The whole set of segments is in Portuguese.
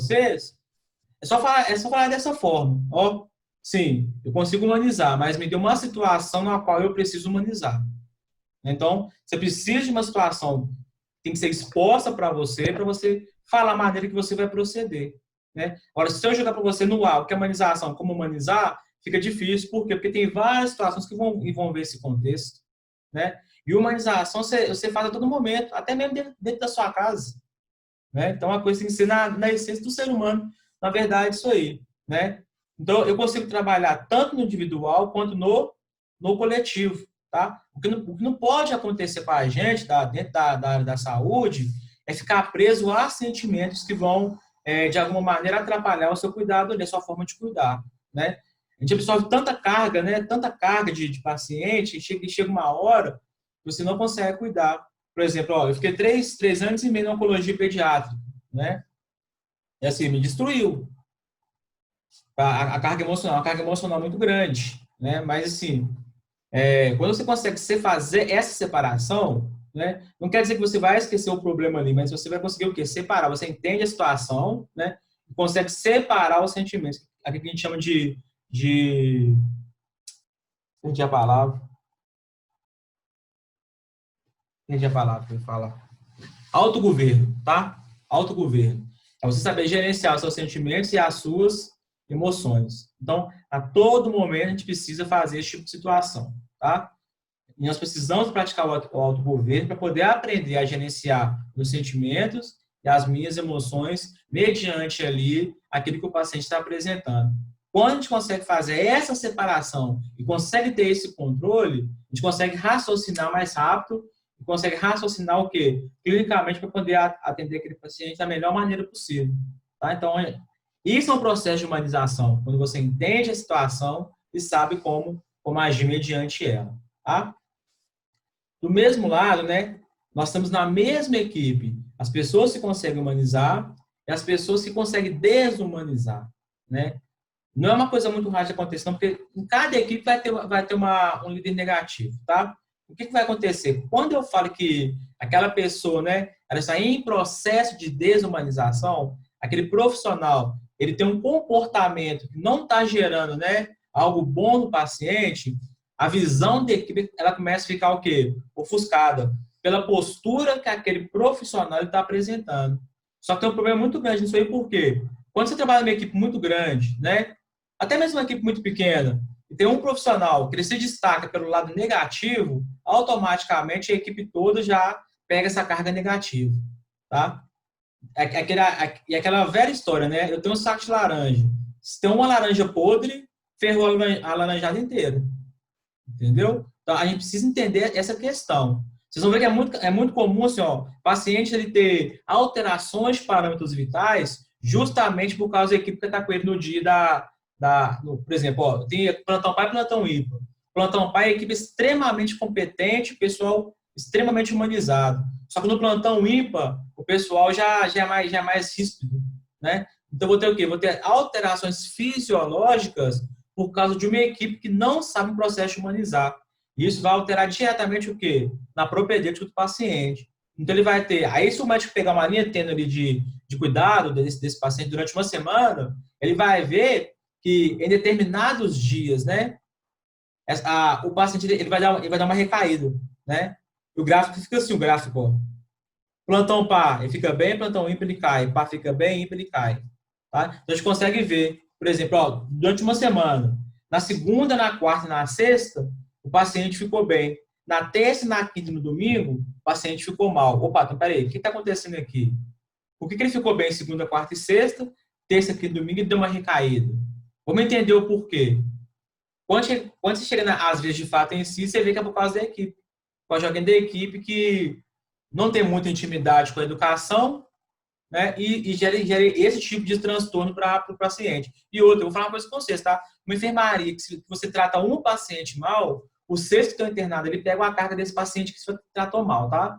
vocês, é só falar dessa forma. Ó, sim, eu consigo humanizar, mas me deu uma situação na qual eu preciso humanizar. Então, você precisa de uma situação que tem que ser exposta para você falar a maneira que você vai proceder. Né? Agora, se eu jogar para você no ar o que é humanização, como humanizar, fica difícil. Por quê? Porque tem várias situações que vão envolver esse contexto. Né? E humanização você faz a todo momento, até mesmo dentro da sua casa. Né? Então, a coisa tem que ser na essência do ser humano, na verdade, isso aí. Né? Então, eu consigo trabalhar tanto no individual quanto no coletivo. Tá? O que não pode acontecer com a gente, dentro da área da saúde, é ficar preso a sentimentos que vão, de alguma maneira, atrapalhar o seu cuidado, a sua forma de cuidar. Né? A gente absorve tanta carga, né? Tanta carga de paciente, e chega uma hora que você não consegue cuidar. Por exemplo, ó, eu fiquei 3 anos e meio na oncologia pediátrica, né? E assim, me destruiu. A carga emocional muito grande, né? Mas assim, quando você consegue fazer essa separação, né? Não quer dizer que você vai esquecer o problema ali, mas você vai conseguir o quê? Separar. Você entende a situação, né? E consegue separar os sentimentos. Aqui que a gente chama de perdi a palavra. Perdi a palavra que eu ia falar. Autogoverno, tá? Autogoverno. É você saber gerenciar os seus sentimentos e as suas emoções. Então, a todo momento a gente precisa fazer esse tipo de situação, tá? E nós precisamos praticar o autogoverno para poder aprender a gerenciar os sentimentos e as minhas emoções mediante ali aquilo que o paciente está apresentando. Quando a gente consegue fazer essa separação e consegue ter esse controle, a gente consegue raciocinar mais rápido e consegue raciocinar o quê? Clinicamente para poder atender aquele paciente da melhor maneira possível. Tá? Então, isso é um processo de humanização, quando você entende a situação e sabe como agir mediante ela. Tá? Do mesmo lado, né, nós estamos na mesma equipe. As pessoas se conseguem humanizar e as pessoas se conseguem desumanizar. Né? Não é uma coisa muito rara de acontecer, não, porque em cada equipe vai ter um líder negativo. Tá? O que vai acontecer? Quando eu falo que aquela pessoa, né, ela está em processo de desumanização, aquele profissional ele tem um comportamento que não está gerando, né, algo bom no paciente, a visão da equipe ela começa a ficar o quê? Ofuscada pela postura que aquele profissional está apresentando. Só que tem um problema muito grande nisso aí, por quê? Quando você trabalha numa equipe muito grande, né, até mesmo uma equipe muito pequena, e tem um profissional que ele se destaca pelo lado negativo, automaticamente a equipe toda já pega essa carga negativa, tá? E aquela velha história, né? Eu tenho um saco de laranja. Se tem uma laranja podre, ferrou a laranjada inteira. Entendeu? Então, a gente precisa entender essa questão. Vocês vão ver que é muito comum, assim, ó, o paciente ele ter alterações de parâmetros vitais justamente por causa da equipe que está com ele no dia por exemplo, ó, tem plantão pai e plantão ímpar. Plantão pai é equipe extremamente competente, pessoal extremamente humanizado. Só que no plantão ímpar, o pessoal já é mais ríspido, né? Então, vou ter o quê? Vou ter alterações fisiológicas por causa de uma equipe que não sabe o processo de humanizar. Isso vai alterar diretamente o quê? Na propedêutica do paciente. Então, ele vai ter... Aí, se o médico pegar uma linha tênue ali de cuidado desse paciente durante uma semana, ele vai ver que em determinados dias, né, o paciente ele vai dar uma recaída, né? O gráfico fica assim, o gráfico, ó. Plantão pá, ele fica bem, plantão ímpar, ele cai. Pá fica bem, ímpar, ele cai. Tá? Então, a gente consegue ver, por exemplo, ó, durante uma semana, na segunda, na quarta e na sexta, o paciente ficou bem. Na terça, na quinta e no domingo, o paciente ficou mal. Opa, então peraí, o que está acontecendo aqui? Por que ele ficou bem segunda, quarta e sexta, terça, quinta e domingo e deu uma recaída? Vamos entender o porquê. Quando você chega às vezes de fato em si, você vê que é por causa da equipe. Pode alguém da equipe que não tem muita intimidade com a educação, né, e gera esse tipo de transtorno para o paciente. E outra, eu vou falar uma coisa com vocês, tá? Uma enfermaria, que se você trata um paciente mal, o sexto que está internado, ele pega uma carga desse paciente que você tratou mal, tá?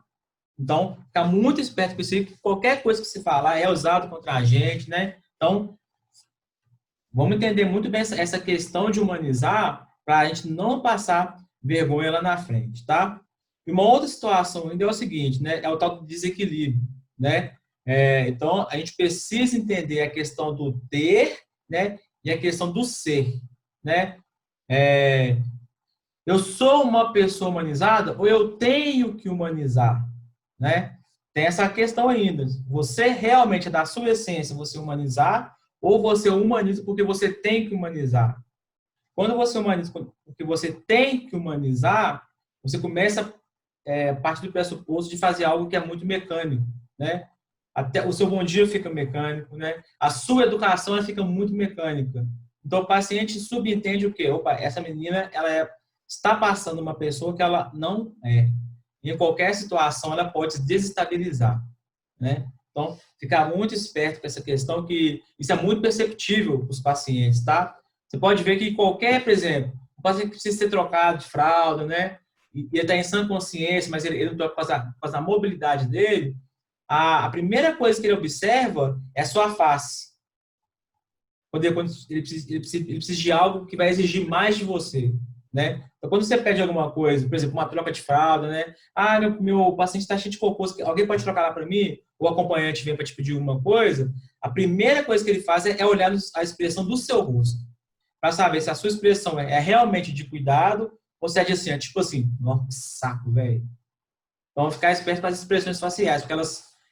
Então, fica muito esperto com isso aí, que qualquer coisa que se falar é usado contra a gente, né? Então, vamos entender muito bem essa questão de humanizar para a gente não passar vergonha lá na frente, tá? E uma outra situação ainda é o seguinte, né? É o tal do desequilíbrio, né? Então, a gente precisa entender a questão do ter, né, e a questão do ser, né? Eu sou uma pessoa humanizada ou eu tenho que humanizar, né? Tem essa questão ainda. Você realmente é da sua essência você humanizar ou você humaniza porque você tem que humanizar? Quando você humaniza porque você tem que humanizar, você começa a partir do pressuposto de fazer algo que é muito mecânico, né? Até o seu bom dia fica mecânico, né? A sua educação ela fica muito mecânica. Então o paciente subentende o quê? Opa, essa menina está passando uma pessoa que ela não é. Em qualquer situação ela pode se desestabilizar, né? Então, ficar muito esperto com essa questão que isso é muito perceptível para os pacientes, tá? Você pode ver que qualquer, por exemplo, o paciente precisa ser trocado de fralda, né? E ele está em sã consciência, mas ele não está por causa da mobilidade dele. A primeira coisa que ele observa é a sua face. Quando ele precisa de algo que vai exigir mais de você, né? Então, quando você pede alguma coisa, por exemplo, uma troca de fralda, né? Ah, meu paciente está cheio de cocô, alguém pode trocar lá para mim? O acompanhante vem para te pedir alguma coisa. A primeira coisa que ele faz é olhar a expressão do seu rosto, para saber se a sua expressão é realmente de cuidado ou se é de assim, tipo assim, nossa, que saco, velho. Então, ficar esperto com as expressões faciais, porque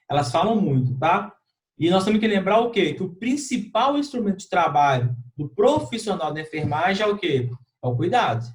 elas falam muito, tá? E nós temos que lembrar o quê? Que o principal instrumento de trabalho do profissional da enfermagem é o quê? É o cuidado,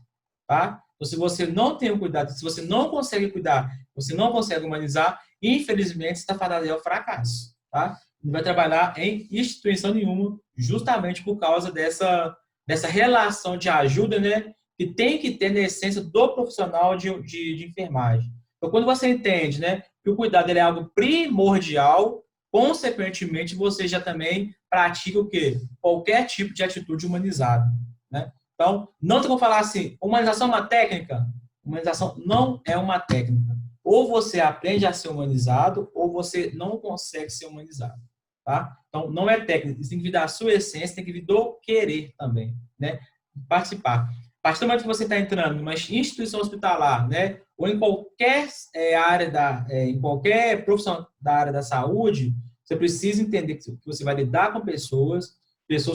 tá? Então, se você não tem o cuidado, se você não consegue cuidar, você não consegue humanizar, infelizmente, você está fadado ao fracasso, tá? Não vai trabalhar em instituição nenhuma, justamente por causa dessa relação de ajuda, né? Que tem que ter na essência do profissional de enfermagem. Então, quando você entende, né, que o cuidado ele é algo primordial, consequentemente, você já também pratica o quê? Qualquer tipo de atitude humanizada, né? Então, não tem como falar assim, humanização é uma técnica? Humanização não é uma técnica. Ou você aprende a ser humanizado, ou você não consegue ser humanizado, tá? Então, não é técnica. Isso tem que vir da sua essência, tem que vir do querer também, né? Participar. A partir do momento que você está entrando numa instituição hospitalar, né, ou em qualquer em qualquer profissão da área da saúde, você precisa entender que você vai lidar com pessoas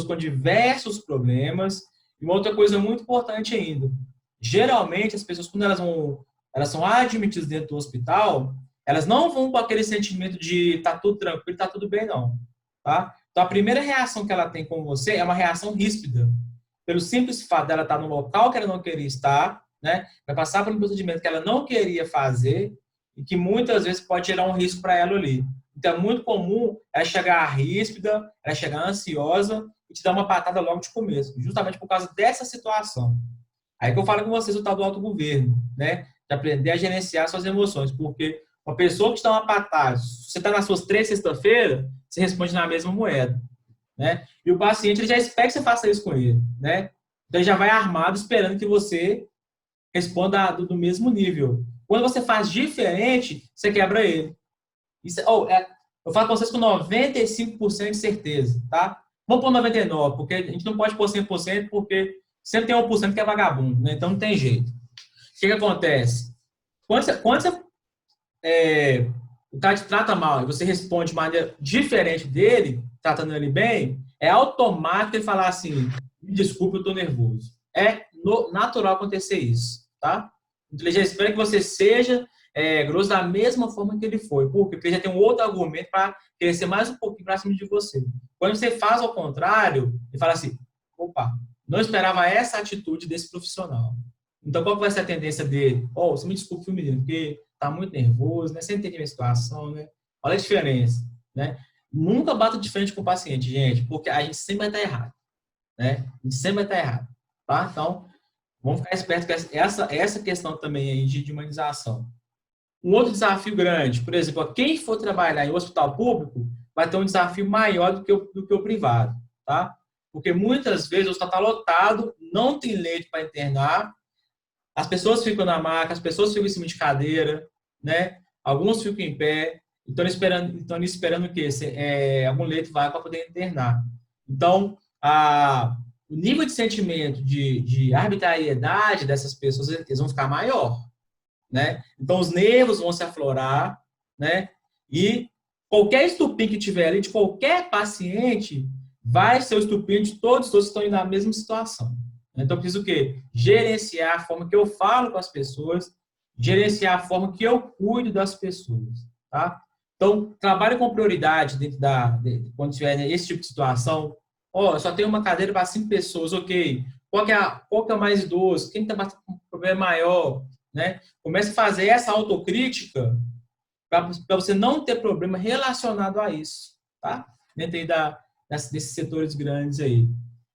com diversos problemas. E uma outra coisa muito importante ainda, geralmente as pessoas quando elas são admitidas dentro do hospital, elas não vão com aquele sentimento de tá tudo tranquilo, tá tudo bem não, tá? Então a primeira reação que ela tem com você é uma reação ríspida pelo simples fato dela estar no local que ela não queria estar, né? Vai passar por um procedimento que ela não queria fazer e que muitas vezes pode gerar um risco para ela ali. Então é muito comum ela chegar ríspida, ela chegar ansiosa e te dar uma patada logo de começo, justamente por causa dessa situação. Aí que eu falo com vocês o tal do autogoverno, né? De aprender a gerenciar suas emoções, porque uma pessoa que te dá uma patada, se você está nas suas 3 sexta-feiras, você responde na mesma moeda, né? E o paciente ele já espera que você faça isso com ele, né? Então ele já vai armado esperando que você responda do mesmo nível. Quando você faz diferente, você quebra ele. Isso, eu falo com vocês com 95% de certeza, tá? Vamos pôr 99%, porque a gente não pode pôr 100%, porque sempre tem 1% que é vagabundo, né? Então não tem jeito. O que acontece? O cara te trata mal e você responde de maneira diferente dele, tratando ele bem, é automático ele falar assim, me desculpe, eu tô nervoso. É natural acontecer isso, tá? Então ele já espera que você seja grosso da mesma forma que ele foi. Por quê? Porque ele já tem um outro argumento para crescer mais um pouquinho para cima de você. Quando você faz ao contrário, ele fala assim, opa, não esperava essa atitude desse profissional. Então, qual que vai ser a tendência dele? Oh, você me desculpe, menino, porque tá muito nervoso, né? Você entende a minha situação, né? Olha a diferença, né? Nunca bata de frente com o paciente, gente, porque a gente sempre vai estar errado, né? A gente sempre vai estar errado, tá? Então, vamos ficar espertos com essa questão também aí de humanização. Um outro desafio grande, por exemplo, quem for trabalhar em hospital público vai ter um desafio maior do que o privado, tá? Porque muitas vezes o hospital está lotado, não tem leito para internar, as pessoas ficam na maca, as pessoas ficam em cima de cadeira, né? Alguns ficam em pé, estão esperando que algum leito vá para poder internar. Então, o nível de sentimento de arbitrariedade dessas pessoas, eles vão ficar maior, né? Então, os nervos vão se aflorar, né? E qualquer estupim que tiver ali, de qualquer paciente, vai ser o estupim de todos que estão na mesma situação. Então, eu preciso o quê? Gerenciar a forma que eu falo com as pessoas, gerenciar a forma que eu cuido das pessoas, tá? Então, trabalhe com prioridade dentro quando tiver esse tipo de situação. Ó, eu só tenho uma cadeira para 5 pessoas, ok. Qual que é o mais idoso? Quem está com um problema maior? Né? Comece a fazer essa autocrítica para você não ter problema relacionado a isso, tá? Dentro aí desses setores grandes aí.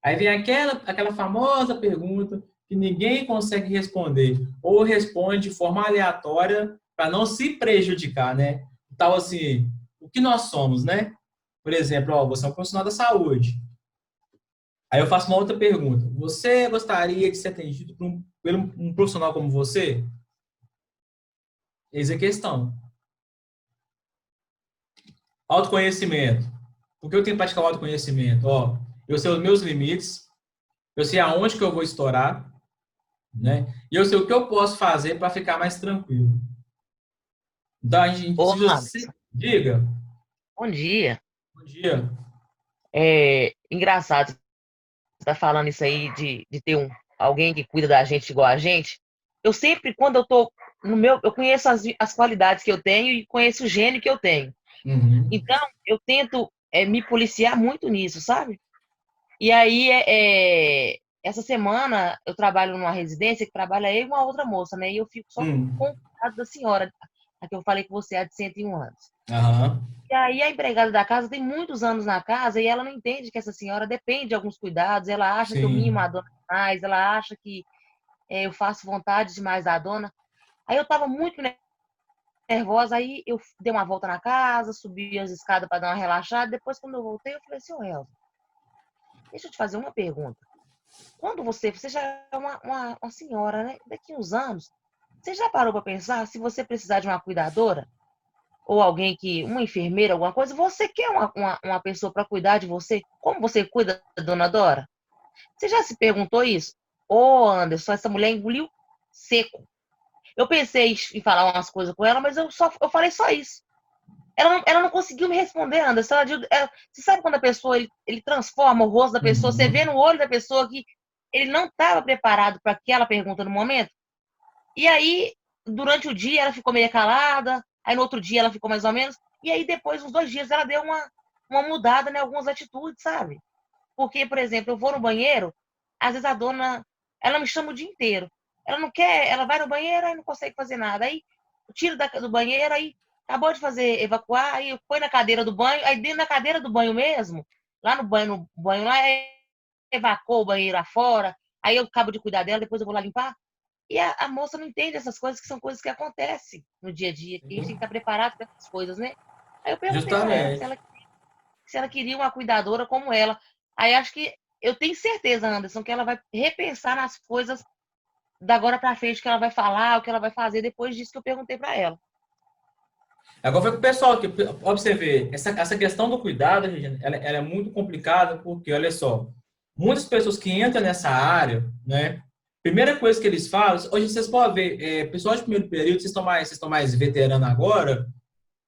Aí vem aquela famosa pergunta que ninguém consegue responder, ou responde de forma aleatória para não se prejudicar, né? Então, assim, o que nós somos, né? Por exemplo, ó, você é um profissional da saúde. Aí eu faço uma outra pergunta. Você gostaria de ser atendido por um profissional como você? Eis a questão. Autoconhecimento. Por que eu tenho que praticar o autoconhecimento? Ó, eu sei os meus limites, eu sei aonde que eu vou estourar, né? E eu sei o que eu posso fazer para ficar mais tranquilo. Então, a gente, Ô, se você... Anderson, Diga. bom dia. Bom dia. É engraçado você tá falando isso aí de ter alguém que cuida da gente igual a gente. Eu sempre, quando eu tô no meu, eu conheço as qualidades que eu tenho e conheço o gênio que eu tenho. Uhum. Então, eu tento me policiar muito nisso, sabe? E aí, essa semana, eu trabalho numa residência que trabalha eu e uma outra moça, né? E eu fico só com o cuidado da senhora, a que eu falei com você, a de 101 anos. Aham. E aí a empregada da casa tem muitos anos na casa e ela não entende que essa senhora depende de alguns cuidados, ela acha que eu mimo a Sim. dona demais, ela acha que eu faço vontade demais da dona. Aí eu estava muito nervosa, aí eu dei uma volta na casa, subi as escadas para dar uma relaxada, depois quando eu voltei eu falei assim, ô Elza, deixa eu te fazer uma pergunta. Quando você já é uma senhora, né? Daqui uns anos, você já parou para pensar se você precisar de uma cuidadora? Ou alguém uma enfermeira, alguma coisa, você quer uma pessoa para cuidar de você? Como você cuida da dona Dora? Você já se perguntou isso? Ô, Anderson, essa mulher engoliu seco. Eu pensei em falar umas coisas com ela, mas eu falei só isso. Ela não conseguiu me responder, Anderson. Você sabe quando a pessoa ele transforma o rosto da pessoa, você vê Uhum. no olho da pessoa que ele não estava preparado para aquela pergunta no momento? E aí, durante o dia, ela ficou meio calada, aí no outro dia ela ficou mais ou menos, e aí depois, uns 2 dias, ela deu uma mudada em algumas atitudes, sabe? Porque, por exemplo, eu vou no banheiro, às vezes a dona, ela me chama o dia inteiro. Ela não quer, ela vai no banheiro e não consegue fazer nada. Aí, eu tiro do banheiro, aí acabou de fazer, evacuar, aí eu põe na cadeira do banho, aí dentro da cadeira do banho mesmo, lá no banho lá, evacuou o banheiro afora, aí eu acabo de cuidar dela, depois eu vou lá limpar. E a moça não entende essas coisas, que são coisas que acontecem no dia a dia, que a gente tem que estar preparado para essas coisas, né? Aí eu perguntei para ela se Justamente. ela, se ela queria uma cuidadora como ela. Aí acho que eu tenho certeza, Anderson, que ela vai repensar nas coisas da agora para frente que ela vai falar, o que ela vai fazer depois disso que eu perguntei para ela. Agora foi com o pessoal que, ó, você ver, essa questão do cuidado, Regina, ela é muito complicada porque, olha só, muitas pessoas que entram nessa área, né, primeira coisa que eles falam, hoje vocês podem ver, pessoal de primeiro período, vocês estão mais veteranos agora,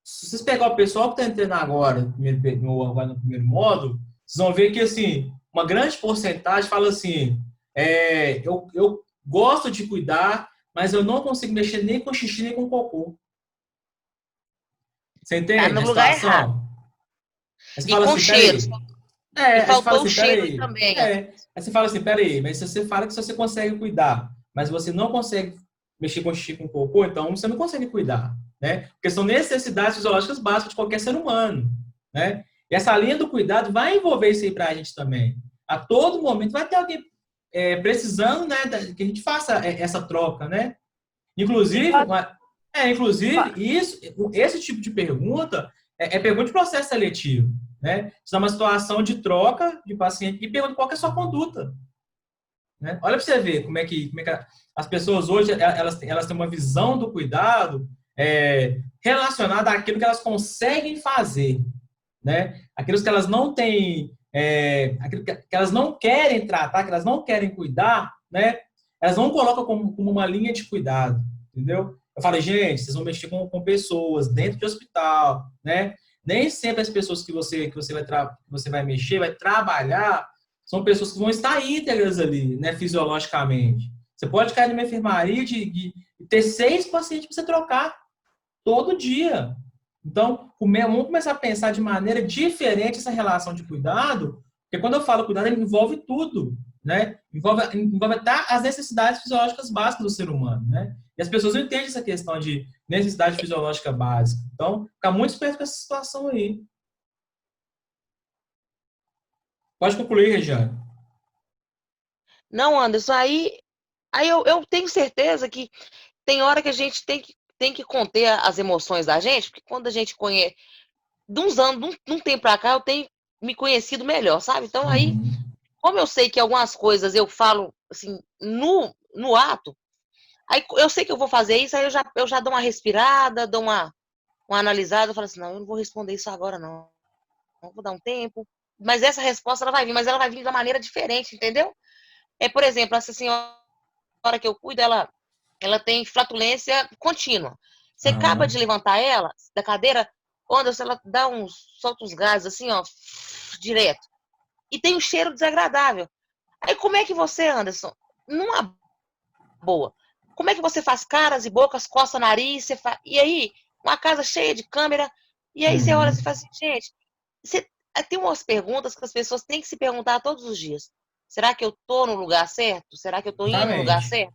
se vocês pegar o pessoal que está entrando agora, no primeiro módulo, vocês vão ver que, assim, uma grande porcentagem fala assim, eu gosto de cuidar, mas eu não consigo mexer nem com xixi nem com cocô. Você Tá entende no a lugar errado. situação? Aí você E fala com assim, cheiros. peraí. E Aí você fala faltou o assim, cheiro peraí. também. Aí você fala assim, peraí, mas se você fala que você consegue cuidar, mas você não consegue mexer com xixi com cocô, então você não consegue cuidar, né? Porque são necessidades fisiológicas básicas de qualquer ser humano, né? E essa linha do cuidado vai envolver isso aí pra gente também. A todo momento vai ter alguém precisando, né, que a gente faça essa troca, né? E Inclusive, pode, inclusive esse tipo de pergunta é pergunta de processo seletivo, né? Isso é uma situação de troca de paciente e pergunta qual que é a sua conduta, né? Olha para você ver como é que as pessoas hoje elas têm uma visão do cuidado relacionada àquilo que elas conseguem fazer, né? Aquilo que elas não têm, aquilo que elas não querem tratar, que elas não querem cuidar, né? Elas não colocam como uma linha de cuidado, entendeu? Eu falei, gente, vocês vão mexer com pessoas dentro de hospital, né? Nem sempre as pessoas que você vai mexer, vai trabalhar, são pessoas que vão estar íntegras ali, né, fisiologicamente. Você pode cair numa enfermaria de ter 6 pacientes para você trocar todo dia. Então, vamos começar a pensar de maneira diferente essa relação de cuidado, porque quando eu falo cuidado, ele envolve tudo, né? Envolve até as necessidades fisiológicas básicas do ser humano, né? E as pessoas não entendem essa questão de necessidade fisiológica básica. Então, fica muito esperto com essa situação aí. Pode concluir, Regiane. Não, Anderson, aí eu tenho certeza que tem hora que a gente tem que conter as emoções da gente, porque quando a gente conhece, de uns anos, de um tempo pra cá, eu tenho me conhecido melhor, sabe? Então aí, Uhum. como eu sei que algumas coisas eu falo, assim, no ato, aí eu sei que eu vou fazer isso, aí eu já dou uma respirada, dou uma analisada, eu falo assim, não, eu não vou responder isso agora, não. Eu vou dar um tempo. Mas essa resposta, ela vai vir, mas ela vai vir de uma maneira diferente, entendeu? Por exemplo, essa senhora que eu cuido, ela tem flatulência contínua. Você acaba de Aham. levantar ela da cadeira, Anderson, ela solta uns gases assim, ó, direto. E tem um cheiro desagradável. Aí como é que você, Anderson, numa boa, como é que você faz caras e bocas, coça nariz, e aí, uma casa cheia de câmera, e aí você olha e Uhum. fala assim, gente, você... tem umas perguntas que as pessoas têm que se perguntar todos os dias. Será que eu tô no lugar certo? Será que eu tô indo no lugar Exatamente. certo?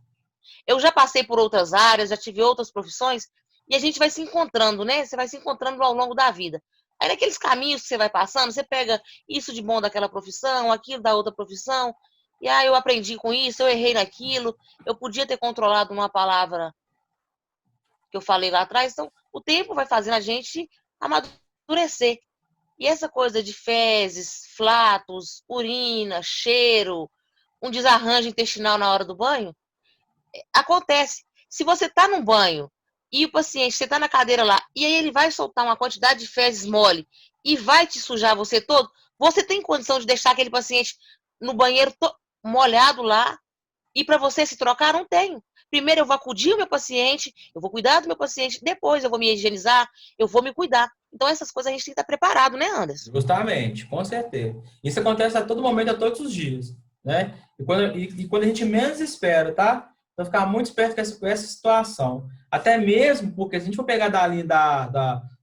Eu já passei por outras áreas, já tive outras profissões, e a gente vai se encontrando, né? Você vai se encontrando ao longo da vida. Aí naqueles caminhos que você vai passando, você pega isso de bom daquela profissão, aquilo da outra profissão, e aí eu aprendi com isso, eu errei naquilo, eu podia ter controlado uma palavra que eu falei lá atrás. Então, o tempo vai fazendo a gente amadurecer. E essa coisa de fezes, flatos, urina, cheiro, um desarranjo intestinal na hora do banho, acontece. Se você está no banho e o paciente, você está na cadeira lá, e aí ele vai soltar uma quantidade de fezes mole e vai te sujar você todo, você tem condição de deixar aquele paciente no banheiro molhado lá e para você se trocar? Não tenho. Primeiro eu vou acudir o meu paciente, eu vou cuidar do meu paciente, depois eu vou me higienizar, eu vou me cuidar. Então essas coisas a gente tem que estar preparado, né, Anderson? Justamente, com certeza. Isso acontece a todo momento, a todos os dias, né? E quando a gente menos espera, tá? Então, ficar muito esperto com essa situação. Até mesmo porque, se a gente for pegar dali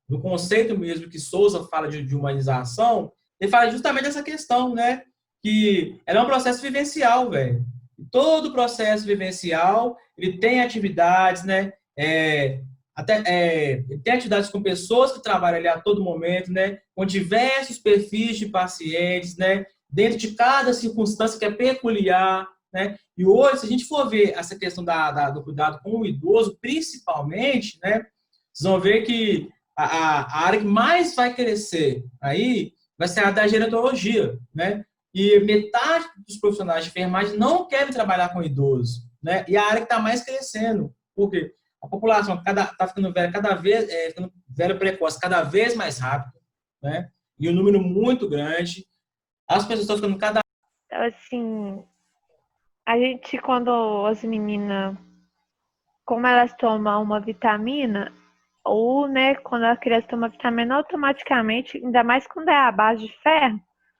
do conceito mesmo que Souza fala de humanização, ele fala justamente essa questão, né? Que ela é um processo vivencial, velho. E todo processo vivencial, ele tem atividades, né? Tem atividades com pessoas que trabalham ali a todo momento, né? Com diversos perfis de pacientes, né? Dentro de cada circunstância que é peculiar, né? E hoje, se a gente for ver essa questão do cuidado com o idoso, principalmente, né? Vocês vão ver que a área que mais vai crescer aí vai ser a da gerontologia, né? E metade dos profissionais de enfermagem não querem trabalhar com idoso, né? E a área que está mais crescendo. Por quê? A população está ficando velha cada vez, ficando velho precoce cada vez mais rápido, né? E um número muito grande. As pessoas estão ficando cada. Então, assim, a gente, quando as meninas, como elas tomam uma vitamina, ou, né, quando a criança toma vitamina, automaticamente, ainda mais quando é a base de ferro,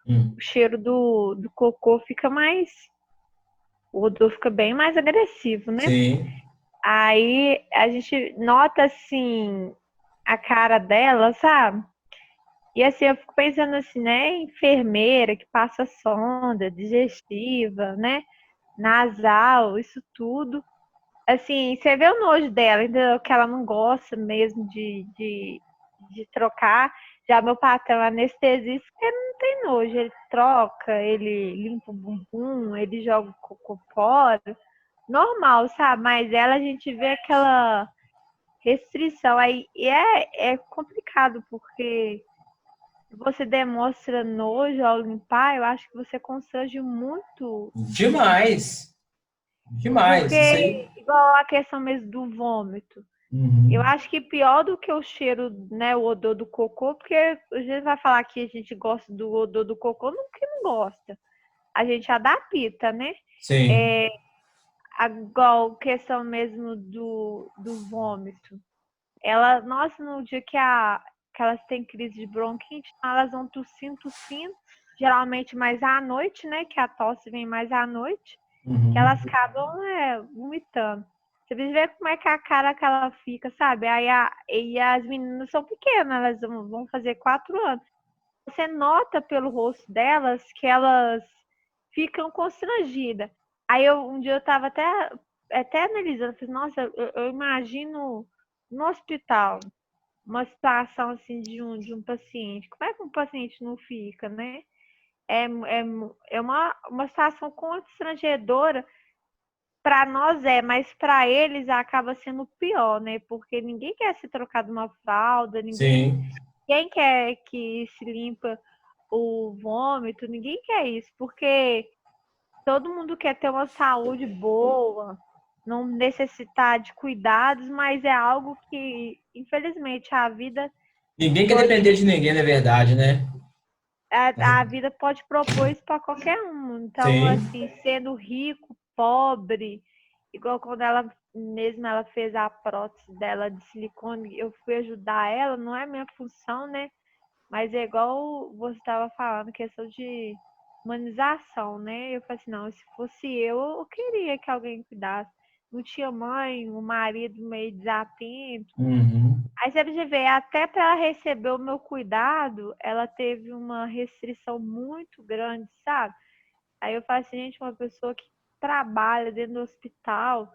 o cheiro do cocô fica mais, o odor fica bem mais agressivo, né? Sim. Aí a gente nota, assim, a cara dela, sabe? E assim, eu fico pensando assim, né? Enfermeira que passa sonda digestiva, né? Nasal, isso tudo. Assim, você vê o nojo dela, entendeu? Que ela não gosta mesmo de trocar. Já meu patrão é anestesista, ele não tem nojo. Ele troca, ele limpa o bumbum, ele joga o cocô fora. Normal, sabe? Mas ela a gente vê aquela restrição aí. E é complicado, porque você demonstra nojo ao limpar, eu acho que você constrange muito. Demais. Demais. Isso Porque, aí. igual a questão mesmo do vômito, eu Uhum. acho que pior do que o cheiro, né, o odor do cocô, porque a gente vai falar que a gente gosta do odor do cocô, não que não gosta. A gente adapta, né? Sim. É, igual questão mesmo do vômito. Ela, nossa, no dia que que elas têm crise de bronquite, então elas vão tossindo, geralmente mais à noite, né? Que a tosse vem mais à noite, que elas acabam vomitando. Você vê como é que a cara que ela fica, sabe? E as meninas são pequenas, elas vão fazer 4 anos. Você nota pelo rosto delas que elas ficam constrangidas. Aí um dia eu tava até analisando, falei, nossa, eu imagino no hospital uma situação assim de um paciente. Como é que um paciente não fica, né? É uma situação constrangedora para nós, mas para eles acaba sendo pior, né? Porque ninguém quer se trocar de uma fralda, Sim. ninguém quer que se limpa o vômito, ninguém quer isso, porque todo mundo quer ter uma saúde boa, não necessitar de cuidados, mas é algo que, infelizmente, a vida Ninguém quer pode, depender de ninguém, na verdade, né? a vida pode propor isso para qualquer um. Então, Sim. assim, sendo rico, pobre, igual quando ela fez a prótese dela de silicone, eu fui ajudar ela, não é minha função, né? Mas é igual você estava falando, questão de humanização, né? Eu falei assim, não, se fosse eu queria que alguém cuidasse. Não tinha mãe, o marido meio desatento. Aí você vê, até para ela receber o meu cuidado, ela teve uma restrição muito grande, sabe? Aí eu falei assim, gente, uma pessoa que trabalha dentro do hospital,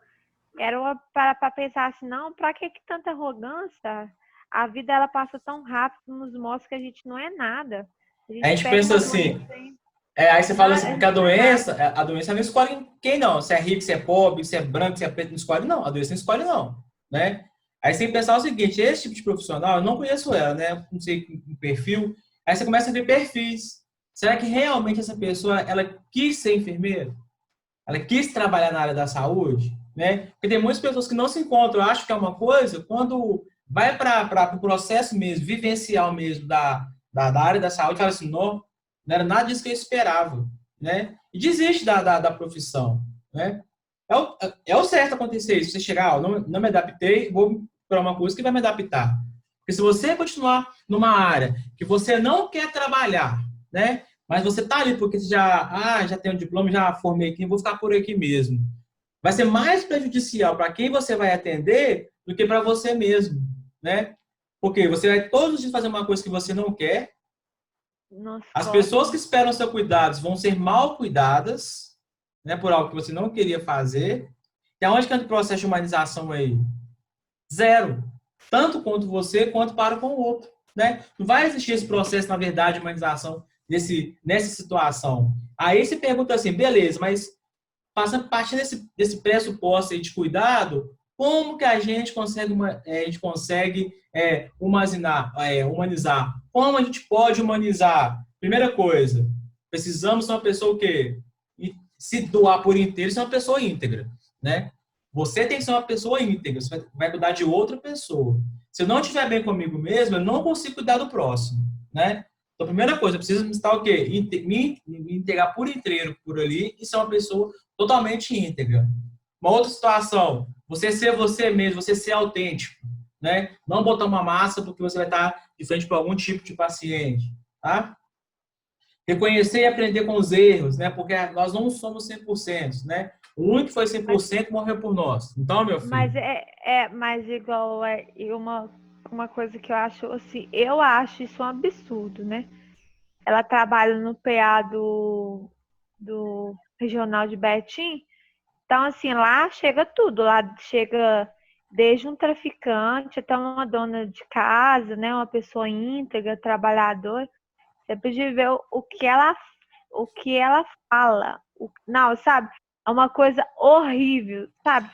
era para pensar assim, não, para que tanta arrogância? A vida ela passa tão rápido, nos mostra que a gente não é nada. A A gente gente pega pensa uma assim, doença aí, aí você fala a assim, porque gente não é nada. a doença não escolhe quem não, se é rico, se é pobre, se é branco, se é preto, não escolhe não, a doença não escolhe não, né? Aí você tem que pensar o seguinte, esse tipo de profissional, eu não conheço ela, né? Não sei o perfil, aí você começa a ver perfis. Será que realmente essa pessoa, ela quis ser enfermeira? Ela quis trabalhar na área da saúde, né? Porque tem muitas pessoas que não se encontram, acham que é uma coisa, quando vai para o processo mesmo, vivencial mesmo da área da saúde, fala assim, não era nada disso que eu esperava, né? E desiste da profissão, né? É o certo acontecer isso, você chegar, não me adaptei, vou para uma coisa que vai me adaptar. Porque se você continuar numa área que você não quer trabalhar, né? Mas você tá ali porque você já tem um diploma, já formei aqui, vou ficar por aqui mesmo. Vai ser mais prejudicial para quem você vai atender do que para você mesmo, né? Porque você vai todos os dias fazer uma coisa que você não quer. Nos As pessoas que próximos. esperam seus cuidados vão ser mal cuidadas, né? Por algo que você não queria fazer. E aonde que entra o processo de humanização aí? Zero. Tanto quanto você, quanto para com o outro, né? Não vai existir esse processo, na verdade, de humanização nessa situação. Aí você pergunta assim, beleza, mas partindo desse pressuposto aí de cuidado, como que a gente consegue, humanizar? Como a gente pode humanizar? Primeira coisa, precisamos ser uma pessoa o quê? E se doar por inteiro, ser uma pessoa íntegra, né? Você tem que ser uma pessoa íntegra, você vai cuidar de outra pessoa. Se eu não estiver bem comigo mesmo, eu não consigo cuidar do próximo, né? Então, a primeira coisa, eu preciso estar o quê? Me integrar por inteiro por ali e ser uma pessoa totalmente íntegra. Uma outra situação, você ser você mesmo, você ser autêntico, né? Não botar uma massa porque você vai estar de frente para algum tipo de paciente, tá? Reconhecer e aprender com os erros, né? Porque nós não somos 100%, né? O único que foi 100% morreu por nós. Então, meu filho. Mas igual uma coisa que eu acho assim, eu acho isso um absurdo, né? Ela trabalha no PA do Regional de Betim. Então, assim, lá chega tudo. Lá chega desde um traficante até uma dona de casa, né? Uma pessoa íntegra, trabalhadora. Você pode ver o que ela fala. Não, sabe? É uma coisa horrível, sabe?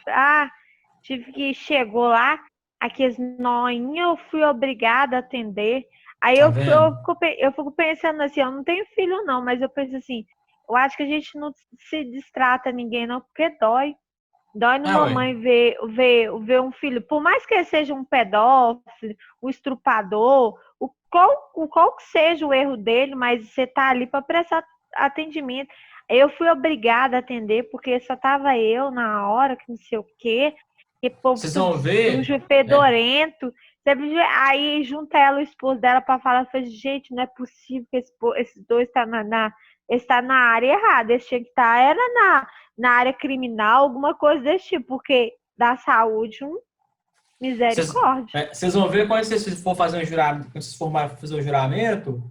Tive que chegou lá, aqueles noinhos, eu fui obrigada a atender. Aí Tá vendo? eu fico pensando assim, eu não tenho filho não, mas eu penso assim, eu acho que a gente não se distrata ninguém não, porque dói. Dói Ah, numa ué. mãe ver um filho, por mais que ele seja um pedófilo, um estrupador, qual que seja o erro dele, mas você tá ali para prestar atendimento. Eu fui obrigada a atender, porque só tava eu na hora, que não sei o quê, que povo Vocês tudo vão ver, sujo e né? fedorento. Aí junta ela, o esposo dela, pra falar, fala, gente, não é possível que esses dois está na área errada. Eles tinham que estar era na área criminal, alguma coisa desse tipo, porque da saúde, misericórdia. Vocês vão ver quando vocês for fazer um juramento, quando vocês formarem fazer o juramento,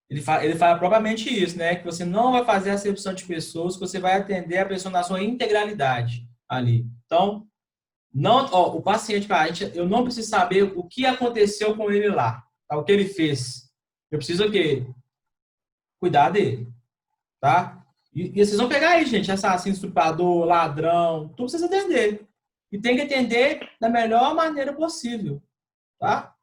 ele fala propriamente isso, né? Que você não vai fazer acepção de pessoas, que você vai atender a pessoa na sua integralidade ali. Então, não, ó, o paciente, eu não preciso saber o que aconteceu com ele lá, tá? O que ele fez. Eu preciso o quê? Cuidar dele, tá? E vocês vão pegar aí, gente, assassino, estuprador, ladrão, tudo precisa atender. E tem que atender da melhor maneira possível, tá?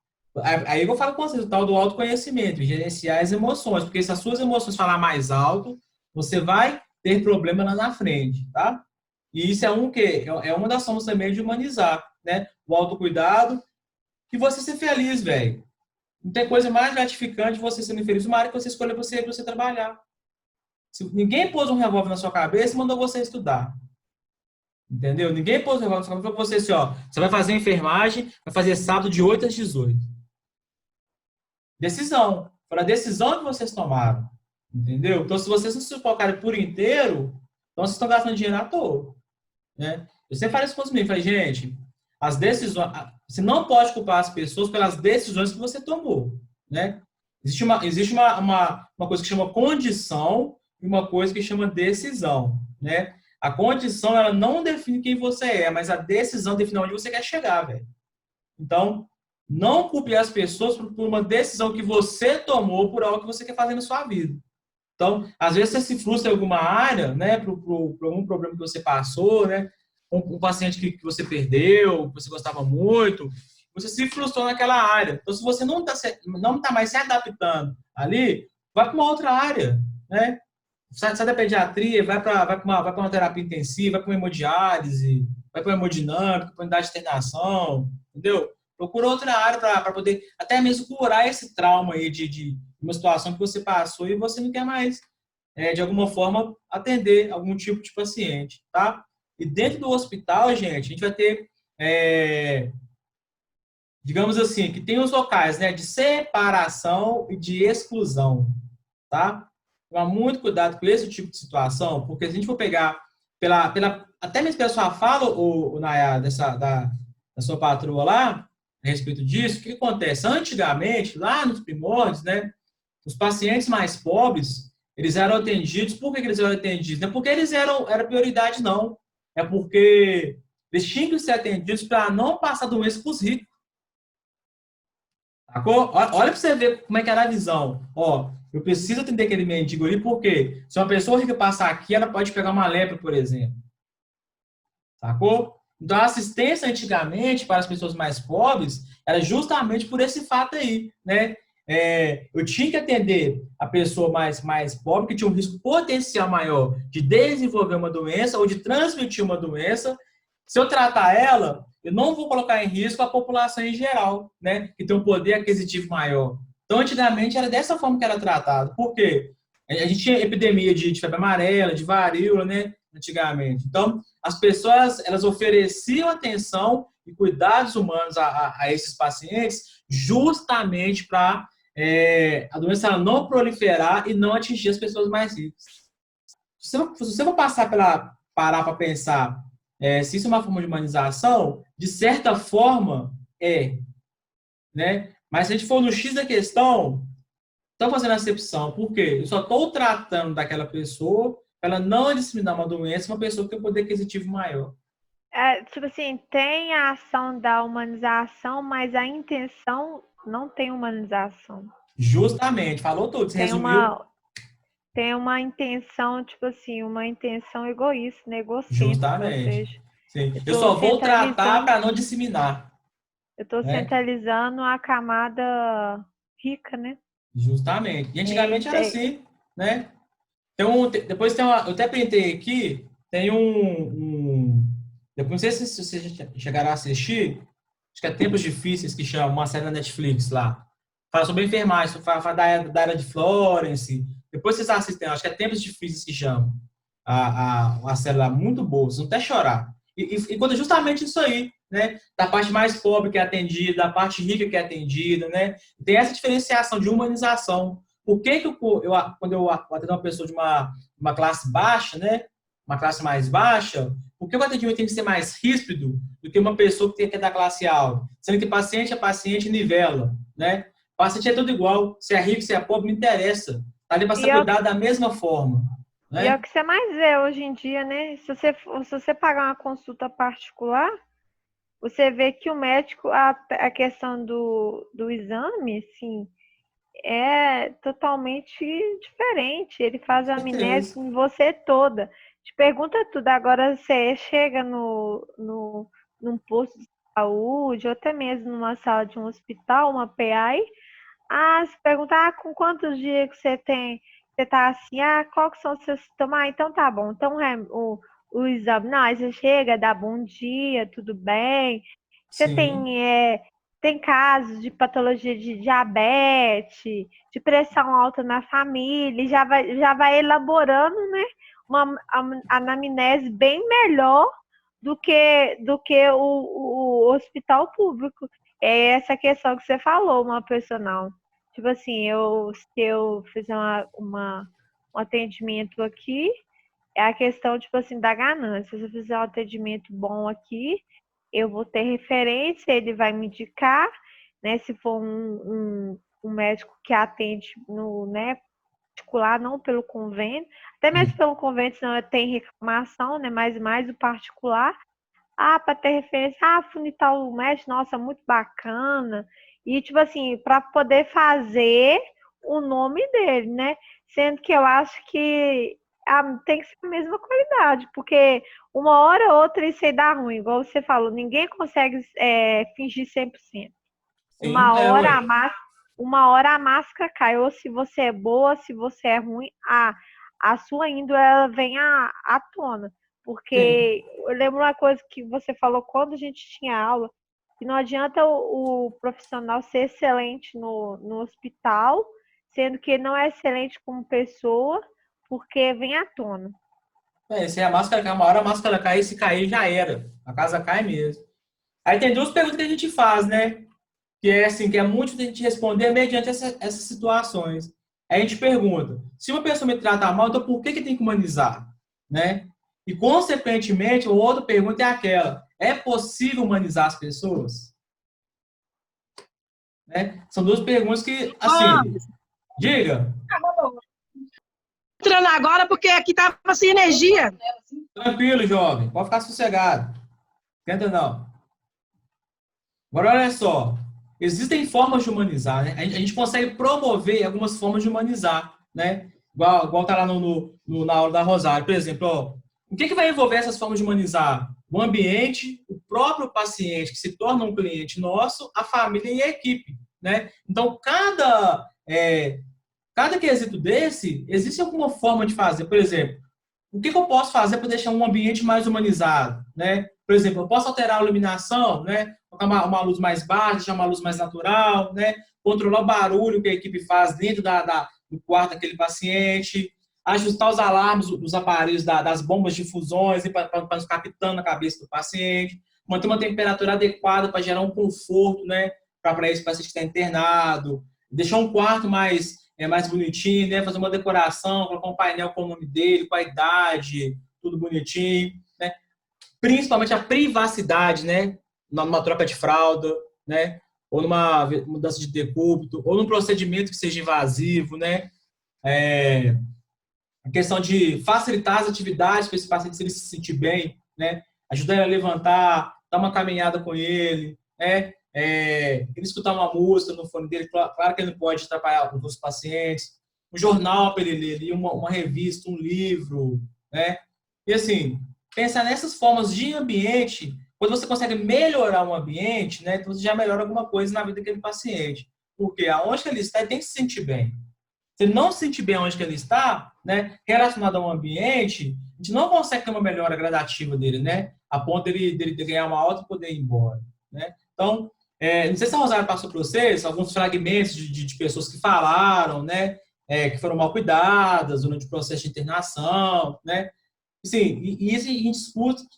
Aí eu vou falar com vocês o tal do autoconhecimento, gerenciar as emoções, porque se as suas emoções falar mais alto, você vai ter problema lá na frente, tá? E isso é uma das formas também de humanizar, né? O autocuidado e você ser feliz, velho. Não tem coisa mais gratificante de você ser feliz, uma área que você escolheu para você trabalhar. Se ninguém pôs um revólver na sua cabeça e mandou você estudar. Entendeu? Ninguém pôs um revólver na sua cabeça para você assim, ó, você vai fazer enfermagem, vai fazer sábado de 8 às 18. Decisão. Foi a decisão que vocês tomaram. Entendeu? Então, se vocês não se focarem por inteiro, então vocês estão gastando dinheiro à toa. Né? Eu sempre falei isso com os meninos. Falei, gente, as decisões... Você não pode culpar as pessoas pelas decisões que você tomou. Né? Existe uma coisa que chama condição e uma coisa que chama decisão. Né? A condição, ela não define quem você é, mas a decisão define onde você quer chegar, velho. Então, não culpe as pessoas por uma decisão que você tomou por algo que você quer fazer na sua vida. Então, às vezes você se frustra em alguma área, né, por algum problema que você passou, né, um paciente que você perdeu, que você gostava muito, você se frustrou naquela área. Então, se você não tá mais se adaptando ali, vai para uma outra área, né? Sai da pediatria, vai para uma terapia intensiva, vai para uma hemodiálise, vai para uma hemodinâmica, para uma unidade de internação, entendeu? Procura outra área para poder até mesmo curar esse trauma aí de uma situação que você passou e você não quer mais, de alguma forma, atender algum tipo de paciente, tá? E dentro do hospital, gente, a gente vai ter, digamos assim, que tem os locais, né, de separação e de exclusão, tá? Tomar muito cuidado com esse tipo de situação, porque se a gente for pegar até mesmo pela sua fala, Nayara, da sua patroa lá, a respeito disso, o que acontece? Antigamente, lá nos primórdios, né, os pacientes mais pobres, eles eram atendidos. Por que eles eram atendidos? Não é porque eles era prioridade, não. É porque eles tinham que ser atendidos para não passar doença para os ricos. Sacou? Olha para você ver como é que era a visão. Ó, eu preciso atender aquele mendigo ali, porque se uma pessoa rica passar aqui, ela pode pegar uma lepra, por exemplo. Sacou? Então, a assistência antigamente para as pessoas mais pobres era justamente por esse fato aí, né? Eu tinha que atender a pessoa mais pobre, que tinha um risco potencial maior de desenvolver uma doença ou de transmitir uma doença. Se eu tratar ela, eu não vou colocar em risco a população em geral, né? Que tem um poder aquisitivo maior. Então, antigamente, era dessa forma que era tratado. Por quê? A gente tinha epidemia de febre amarela, de varíola, né? Antigamente. Então, as pessoas, elas ofereciam atenção e cuidados humanos a esses pacientes justamente para a doença não proliferar e não atingir as pessoas mais ricas. Se você for parar para pensar se isso é uma forma de humanização, de certa forma né? Mas se a gente for no X da questão, estão fazendo acepção. Por quê? Eu só estou tratando daquela pessoa para ela não disseminar uma doença, uma pessoa que tem um poder aquisitivo maior. Tipo assim, tem a ação da humanização, mas a intenção não tem humanização. Justamente, falou tudo, você resumiu. Tem uma intenção, tipo assim, uma intenção egoísta, negocêntrica. Justamente. Sim. Eu só vou tratar para não disseminar. Eu estou centralizando a camada rica, né? Justamente. E antigamente era assim, né? Depois tem eu até printei aqui, tem depois não sei se vocês chegaram a assistir, acho que é Tempos Difíceis, que chama, uma série da Netflix lá. Fala sobre enfermagem, fala da era de Florence. Depois vocês assistem, acho que é Tempos Difíceis que chama. Uma série lá muito boa, vocês vão até chorar. E conta justamente isso aí, né? Da parte mais pobre que é atendida, da parte rica que é atendida, né? Tem essa diferenciação de humanização. Por que quando eu atendo uma pessoa de uma classe baixa, né? Uma classe mais baixa, por que o atendimento tem que ser mais ríspido do que uma pessoa que é da classe alta? Sendo que paciente é paciente, nivela, né? Paciente é tudo igual, se é rico, se é pobre, não interessa. Tá ali para ser cuidado da mesma forma. Né? E é o que você mais vê hoje em dia, né? Se você pagar uma consulta particular, você vê que o médico, a questão do exame, assim, é totalmente diferente. Ele faz a amnésia em você toda. Te pergunta tudo. Agora você chega num posto de saúde, ou até mesmo numa sala de um hospital, uma PI, se perguntar com quantos dias que você tem, você tá assim, qual que são os seus sintomas? Então tá bom. Então o exame, não, aí você chega, dá bom dia, tudo bem. Você tem casos de patologia de diabetes, de pressão alta na família, e já vai elaborando, né, uma anamnese bem melhor do que o hospital público. É essa questão que você falou, uma personal. Tipo assim, se eu fizer um atendimento aqui, é a questão, tipo assim, da ganância. Se eu fizer um atendimento bom aqui, eu vou ter referência, ele vai me indicar, né? Se for um médico que atende no, né, particular, não pelo convênio, até mesmo pelo convênio, senão tem reclamação, né? Mas mais o particular. Para ter referência, funitar o médico, nossa, muito bacana. E, tipo assim, para poder fazer o nome dele, né? Sendo que eu acho que tem que ser a mesma qualidade, porque uma hora ou outra isso aí dá ruim, igual você falou, ninguém consegue fingir 100%. Sim, uma hora a máscara cai, ou se você é boa, se você é ruim, a sua índole ela vem à tona. Porque eu lembro uma coisa que você falou quando a gente tinha aula, que não adianta o profissional ser excelente no hospital, sendo que ele não é excelente como pessoa, porque vem à tona. Se a máscara cair, uma hora a máscara cair, se cair já era. A casa cai mesmo. Aí tem duas perguntas que a gente faz, né? Que é assim, que é muito difícil de responder mediante essas situações. Aí a gente pergunta, se uma pessoa me trata mal, então por que tem que humanizar? Né? E, consequentemente, a outra pergunta é aquela, é possível humanizar as pessoas? Né? São duas perguntas que, assim, diga. Entrando agora porque aqui estava sem energia. Tranquilo, jovem, pode ficar sossegado. Tenta não. Agora, olha só, existem formas de humanizar, né? A gente consegue promover algumas formas de humanizar, né? Igual tá lá na aula da Rosário, por exemplo, ó, o que vai envolver essas formas de humanizar? O ambiente, o próprio paciente que se torna um cliente nosso, a família e a equipe, né? Então, cada quesito desse, existe alguma forma de fazer. Por exemplo, o que eu posso fazer para deixar um ambiente mais humanizado, né? Por exemplo, eu posso alterar a iluminação, né? Colocar uma luz mais baixa, deixar uma luz mais natural, né? Controlar o barulho que a equipe faz dentro do quarto daquele paciente, ajustar os alarmes dos aparelhos das bombas de fusões para não ficar pitando na cabeça do paciente, manter uma temperatura adequada para gerar um conforto, né? Para esse paciente que está internado, deixar um quarto mais bonitinho, né? Fazer uma decoração, colocar um painel com o nome dele, com a idade, tudo bonitinho, né? Principalmente a privacidade, né? Numa troca de fralda, né? Ou numa mudança de decúbito, ou num procedimento que seja invasivo, né? A questão de facilitar as atividades para esse paciente se ele se sentir bem, né? Ajudar ele a levantar, dar uma caminhada com ele, né? Ele escutar uma música no fone dele, claro que ele não pode atrapalhar os outros pacientes, um jornal para ele ler, uma revista, um livro, né? E assim, pensar nessas formas de ambiente, quando você consegue melhorar um ambiente, né? Então você já melhora alguma coisa na vida daquele paciente. Porque aonde que ele está, ele tem que se sentir bem. Se ele não se sentir bem onde que ele está, né, relacionado a um ambiente, a gente não consegue ter uma melhora gradativa dele, né, a ponto dele ganhar uma alta e poder ir embora, né. Então, não sei se a Rosário passou para vocês alguns fragmentos de pessoas que falaram, né, que foram mal cuidadas durante o processo de internação, né. Assim, e isso a gente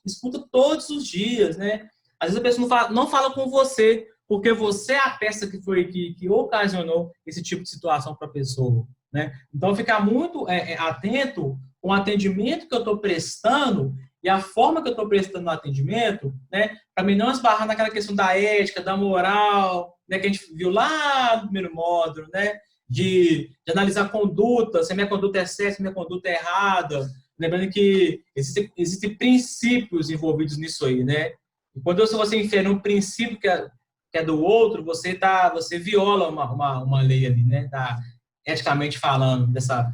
escuta todos os dias, né. Às vezes a pessoa não fala com você, porque você é a peça que ocasionou esse tipo de situação para a pessoa, né? Então, ficar muito atento com o atendimento que eu estou prestando e a forma que eu estou prestando o atendimento, né? Para mim não esbarrar naquela questão da ética, da moral, né? Que a gente viu lá no primeiro módulo, né? De analisar conduta, se a minha conduta é certa, se a minha conduta é errada. Lembrando que existem princípios envolvidos nisso aí, né? E quando você infere um princípio que é do outro, você viola uma lei ali, né? Eticamente falando, dessa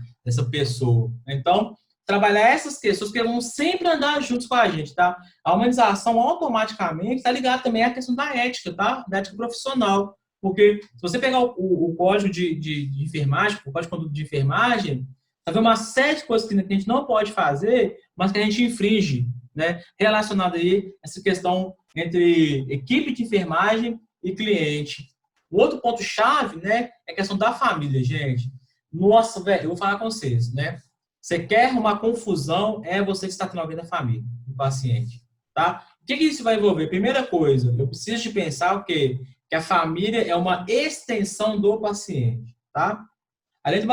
pessoa. Então, trabalhar essas questões que vão sempre andar juntos com a gente, tá? A humanização automaticamente está ligada também à questão da ética, tá? Da ética profissional. Porque se você pegar o código de enfermagem, o código de conduta de enfermagem, vai ver uma série de coisas que a gente não pode fazer, mas que a gente infringe, né? Relacionado aí a essa questão entre equipe de enfermagem e cliente. O outro ponto-chave, né, é a questão da família, gente. Nossa, velho, eu vou falar com vocês, né? Você quer uma confusão, é você que está tendo alguém da família, do paciente, tá? O que isso vai envolver? Primeira coisa, eu preciso de pensar o quê? Que a família é uma extensão do paciente, tá? Além de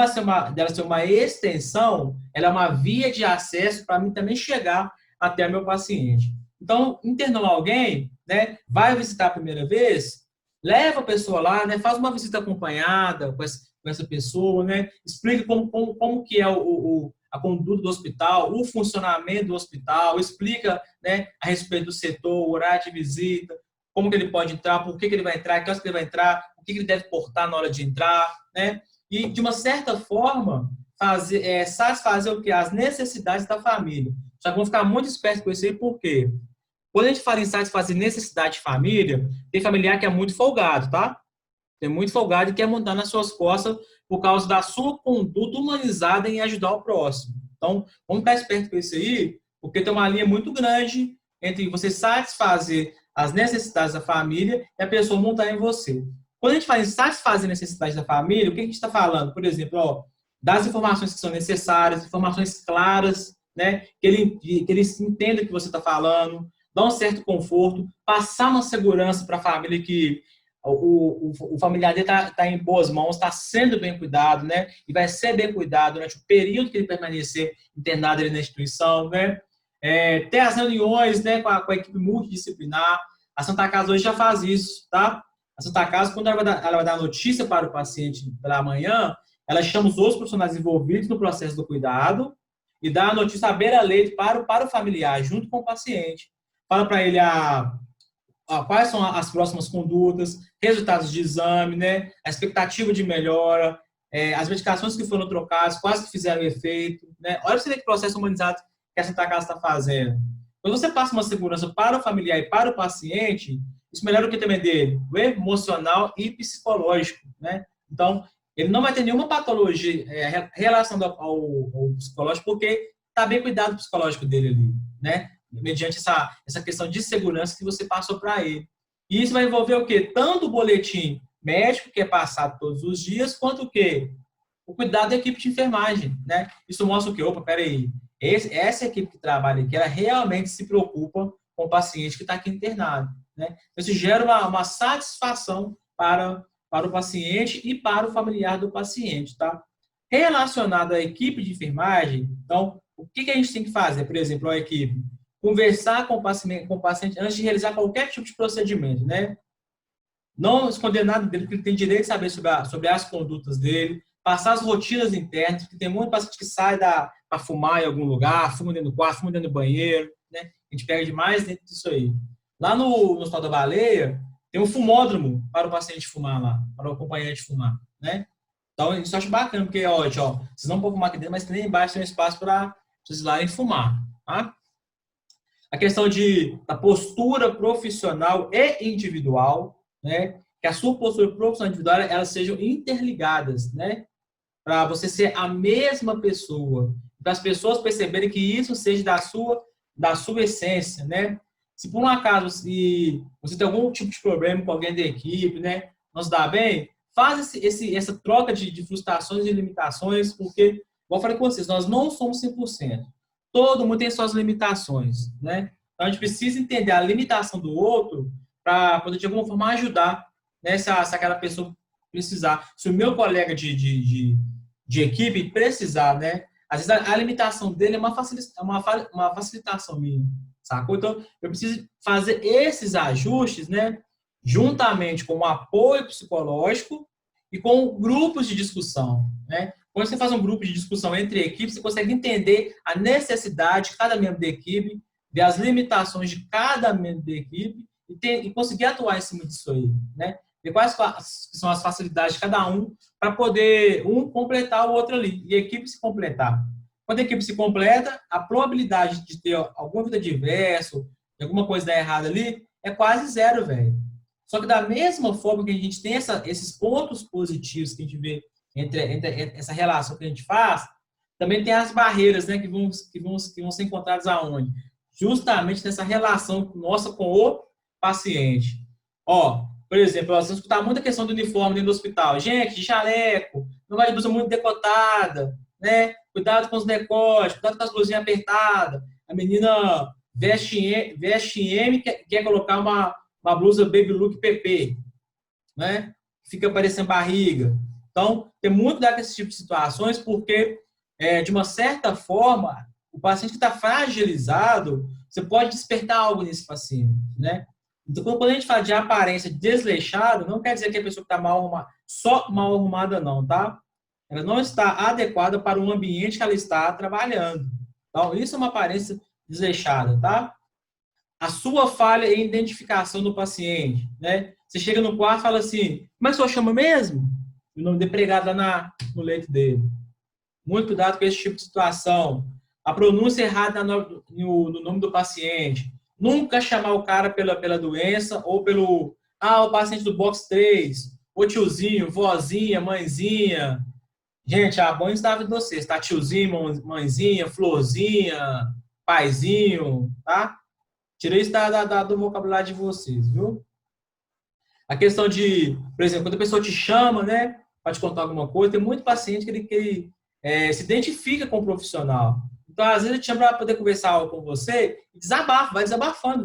dela ser uma extensão, ela é uma via de acesso para mim também chegar até o meu paciente. Então, internou alguém, né, vai visitar a primeira vez, leva a pessoa lá, né, faz uma visita acompanhada com essa pessoa, né, explica como que é a conduta do hospital, o funcionamento do hospital, explica, né, a respeito do setor, o horário de visita, como que ele pode entrar, por que ele vai entrar, que horas que ele vai entrar, o que ele deve portar na hora de entrar, né? E, de uma certa forma, satisfazer o que? As necessidades da família. Só que vamos ficar muito espertos com isso aí, por quê? Quando a gente fala em satisfazer necessidade de família, tem familiar que é muito folgado, tá? Tem muito folgado e quer montar nas suas costas por causa da sua conduta humanizada em ajudar o próximo. Então, vamos ficar esperto com isso aí, porque tem uma linha muito grande entre você satisfazer as necessidades da família e a pessoa montar em você. Quando a gente fala em satisfazer necessidades da família, o que a gente está falando? Por exemplo, ó, das informações que são necessárias, informações claras, né? Que ele entenda o que você está falando, dar um certo conforto, passar uma segurança para a família que o familiar dele está em boas mãos, está sendo bem cuidado, né? E vai ser bem cuidado durante o período que ele permanecer internado ali na instituição, né? Ter as reuniões, né, com a equipe multidisciplinar. A Santa Casa hoje já faz isso, tá? A Santa Casa, quando ela vai dar notícia para o paciente pela manhã, ela chama os outros profissionais envolvidos no processo do cuidado e dá a notícia à beira-leito para o familiar, junto com o paciente. Fala para ele quais são as próximas condutas, resultados de exame, né? A expectativa de melhora, as medicações que foram trocadas, quais que fizeram efeito, né? Olha você ver que processo humanizado que a Santa Casa está fazendo. Quando você passa uma segurança para o familiar e para o paciente, isso melhora o que também dele? O emocional e psicológico, né? Então, ele não vai ter nenhuma patologia relacionada ao psicológico, porque está bem cuidado o psicológico dele ali, né? Mediante essa questão de segurança que você passou para ele. E isso vai envolver o quê? Tanto o boletim médico, que é passado todos os dias, quanto o quê? O cuidado da equipe de enfermagem, né? Isso mostra o quê? Opa, peraí. Essa equipe que trabalha aqui, ela realmente se preocupa com o paciente que está aqui internado, né? Isso gera uma satisfação para o paciente e para o familiar do paciente, tá? Relacionado à equipe de enfermagem, então, o que a gente tem que fazer? Por exemplo, a equipe conversar com o paciente antes de realizar qualquer tipo de procedimento, né? Não esconder nada dele, porque ele tem direito de saber sobre as condutas dele, passar as rotinas internas, porque tem muito paciente que sai para fumar em algum lugar, fuma dentro do quarto, fuma dentro do banheiro, né? A gente pega demais dentro disso aí. Lá no Hospital da Baleia, tem um fumódromo para o paciente fumar lá, para o acompanhante fumar, né? Então, isso eu acho bacana, porque, ó, vocês não podem fumar aqui dentro, mas também embaixo tem um espaço para vocês ir lá e fumar, tá? A questão da postura profissional e individual, né? Que a sua postura profissional e individual, elas sejam interligadas, né? Para você ser a mesma pessoa, para as pessoas perceberem que isso seja da sua essência, né? Se por um acaso se você tem algum tipo de problema com alguém da equipe, né? Não se dá bem, faz essa troca de frustrações e limitações, porque, igual eu falei com vocês, nós não somos 100%. Todo mundo tem suas limitações, né? Então, a gente precisa entender a limitação do outro para poder, de alguma forma, ajudar, né, se aquela pessoa precisar. Se o meu colega de equipe precisar, né, às vezes a limitação dele é uma facilitação minha, sacou? Então, eu preciso fazer esses ajustes, né, juntamente com o apoio psicológico e com grupos de discussão, né? Quando você faz um grupo de discussão entre equipes, você consegue entender a necessidade de cada membro da equipe, ver as limitações de cada membro da equipe e conseguir atuar em cima disso aí, né? Ver quais são as facilidades de cada um para poder um completar o outro ali e a equipe se completar. Quando a equipe se completa, a probabilidade de ter alguma vida adversa, alguma coisa dar errada ali, é quase zero, velho. Só que da mesma forma que a gente tem esses pontos positivos que a gente vê entre essa relação que a gente faz, também tem as barreiras, né, que vão ser encontradas aonde? Justamente nessa relação nossa com o paciente. Ó, por exemplo, nós vamos escutar muita questão do uniforme dentro do hospital. Gente, de jaleco, não vai de blusa muito decotada, né? Cuidado com os decotes, cuidado com as blusinhas apertadas. A menina veste M, quer colocar uma blusa baby look PP, né? Fica parecendo barriga. Então, tem muito cuidado com esse tipo de situações, porque, de uma certa forma, o paciente que está fragilizado, você pode despertar algo nesse paciente, né? Então, quando a gente fala de aparência desleixada, não quer dizer que a pessoa que está só mal arrumada, não, tá? Ela não está adequada para o ambiente que ela está trabalhando. Então, isso é uma aparência desleixada, tá? A sua falha em identificação do paciente, né? Você chega no quarto e fala assim, como é que o senhor chama mesmo? O nome de empregado lá no leito dele. Muito cuidado com esse tipo de situação. A pronúncia errada no nome do paciente. Nunca chamar o cara pela doença ou pelo... o paciente do box 3. Ô tiozinho, vozinha, mãezinha. Gente, a banho estava de vocês, tá? Tiozinho, mãezinha, florzinha, paizinho, tá? Tirei isso do vocabulário de vocês, viu? A questão de, por exemplo, quando a pessoa te chama, né, para te contar alguma coisa, tem muito paciente que ele se identifica com o profissional. Então, às vezes, ele te chama para poder conversar com você e desabafa, vai desabafando,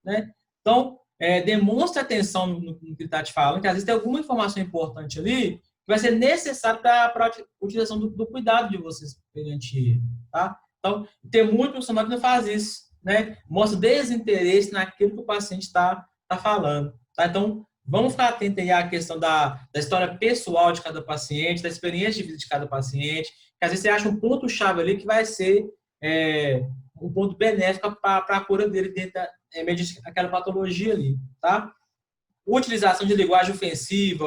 né? Então, demonstre atenção no que ele está te falando, que às vezes tem alguma informação importante ali que vai ser necessário para a utilização do cuidado de vocês perante ele, tá? Então, tem muito profissional que não faz isso, né? Mostra desinteresse naquilo que o paciente está falando, tá? Então, vamos ficar atentos aí à questão da história pessoal de cada paciente, da experiência de vida de cada paciente, que às vezes você acha um ponto-chave ali que vai ser um ponto benéfico para a cura dele dentro daquela patologia ali, tá? Utilização de linguagem ofensiva,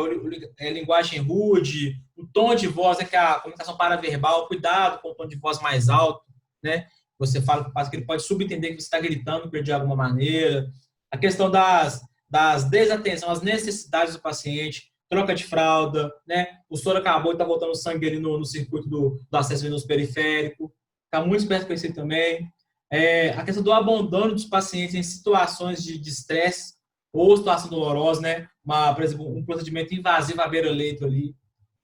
linguagem rude, o tom de voz, que é a comunicação paraverbal, cuidado com o tom de voz mais alto, né? Você fala que ele pode subentender que você está gritando de alguma maneira. A questão das desatenção às necessidades do paciente, troca de fralda, né? O soro acabou e está voltando sangue ali no circuito do acesso venoso periférico. Está muito esperto com isso também. A questão do abandono dos pacientes em situações de estresse ou situação dolorosa, né? Por exemplo, um procedimento invasivo à beira-leito ali.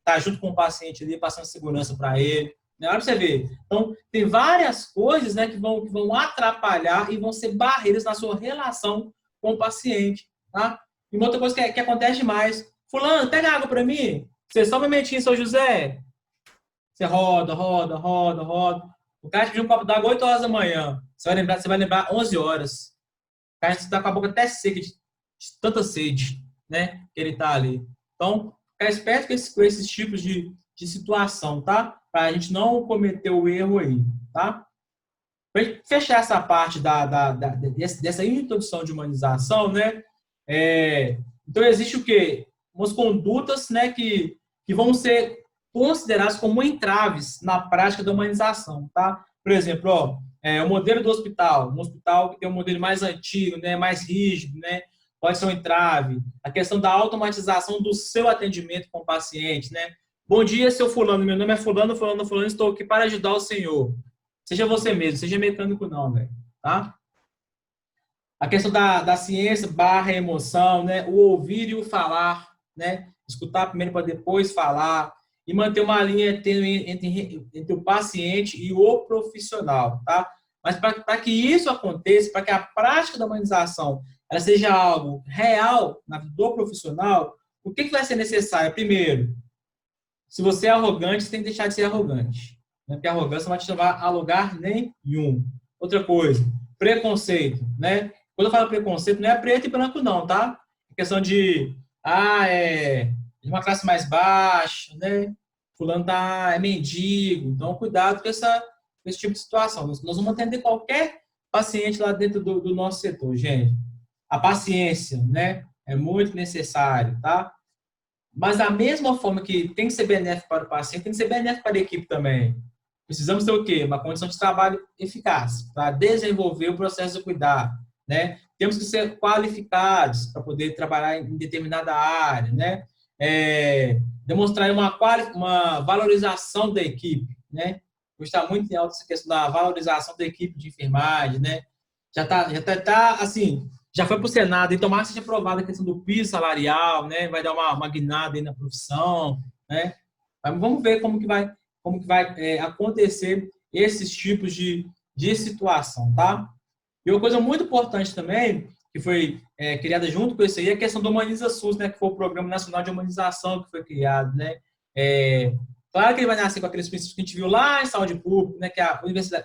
Tá junto com o paciente ali, passando segurança para ele. Olha para você ver. Então, tem várias coisas, né, que vão atrapalhar e vão ser barreiras na sua relação com o paciente, tá? E uma outra coisa que acontece demais. Fulano, pega água para mim. Você só um momentinho, seu José. Você roda. O cara te pediu um copo d'água 8 horas da manhã. Você vai lembrar 11 horas. O cara está com a boca até seca de tanta sede, né, que ele está ali. Então, ficar esperto com esses tipos de situação, tá? Para a gente não cometer o erro aí, tá? Para fechar essa parte dessa introdução de humanização, né? Então, existe o quê? Umas condutas, né, que vão ser consideradas como entraves na prática da humanização, tá? Por exemplo, o modelo do hospital, um hospital que tem um modelo mais antigo, né, mais rígido, né? Pode ser um entrave. A questão da automatização do seu atendimento com o paciente, né? Bom dia, seu fulano. Meu nome é fulano. Estou aqui para ajudar o senhor. Seja você mesmo, seja mecânico não, velho. Tá? A questão da ciência / emoção, né? O ouvir e o falar, né? Escutar primeiro para depois falar. E manter uma linha entre o paciente e o profissional, tá? Mas para que isso aconteça, para que a prática da humanização ela seja algo real na vida do profissional, o que vai ser necessário? Primeiro, se você é arrogante, você tem que deixar de ser arrogante. Né? Porque a arrogância não vai te levar a lugar nenhum. Outra coisa, preconceito. Né? Quando eu falo preconceito, não é preto e branco não, tá? É questão de, é de uma classe mais baixa, né? Fulano é mendigo. Então, cuidado com esse tipo de situação. Nós vamos atender qualquer paciente lá dentro do nosso setor, gente. A paciência, né? É muito necessário, tá? Mas da mesma forma que tem que ser benéfico para o paciente, tem que ser benéfico para a equipe também. Precisamos ter o quê? Uma condição de trabalho eficaz para desenvolver o processo de cuidar, né? Temos que ser qualificados para poder trabalhar em determinada área, né? Demonstrar uma valorização da equipe, né? Hoje está muito em alta essa questão da valorização da equipe de enfermagem, né? Já tá assim, já foi para o Senado, e tomara que seja aprovada a questão do piso salarial, né? Vai dar uma guinada aí na profissão, né? Mas vamos ver como que vai acontecer esses tipos de situação, tá? E uma coisa muito importante também, que foi criada junto com isso aí, é a questão do Humaniza SUS, né? Que foi o Programa Nacional de Humanização que foi criado, né? Claro que ele vai nascer com aqueles princípios que a gente viu lá em saúde pública, né, que é a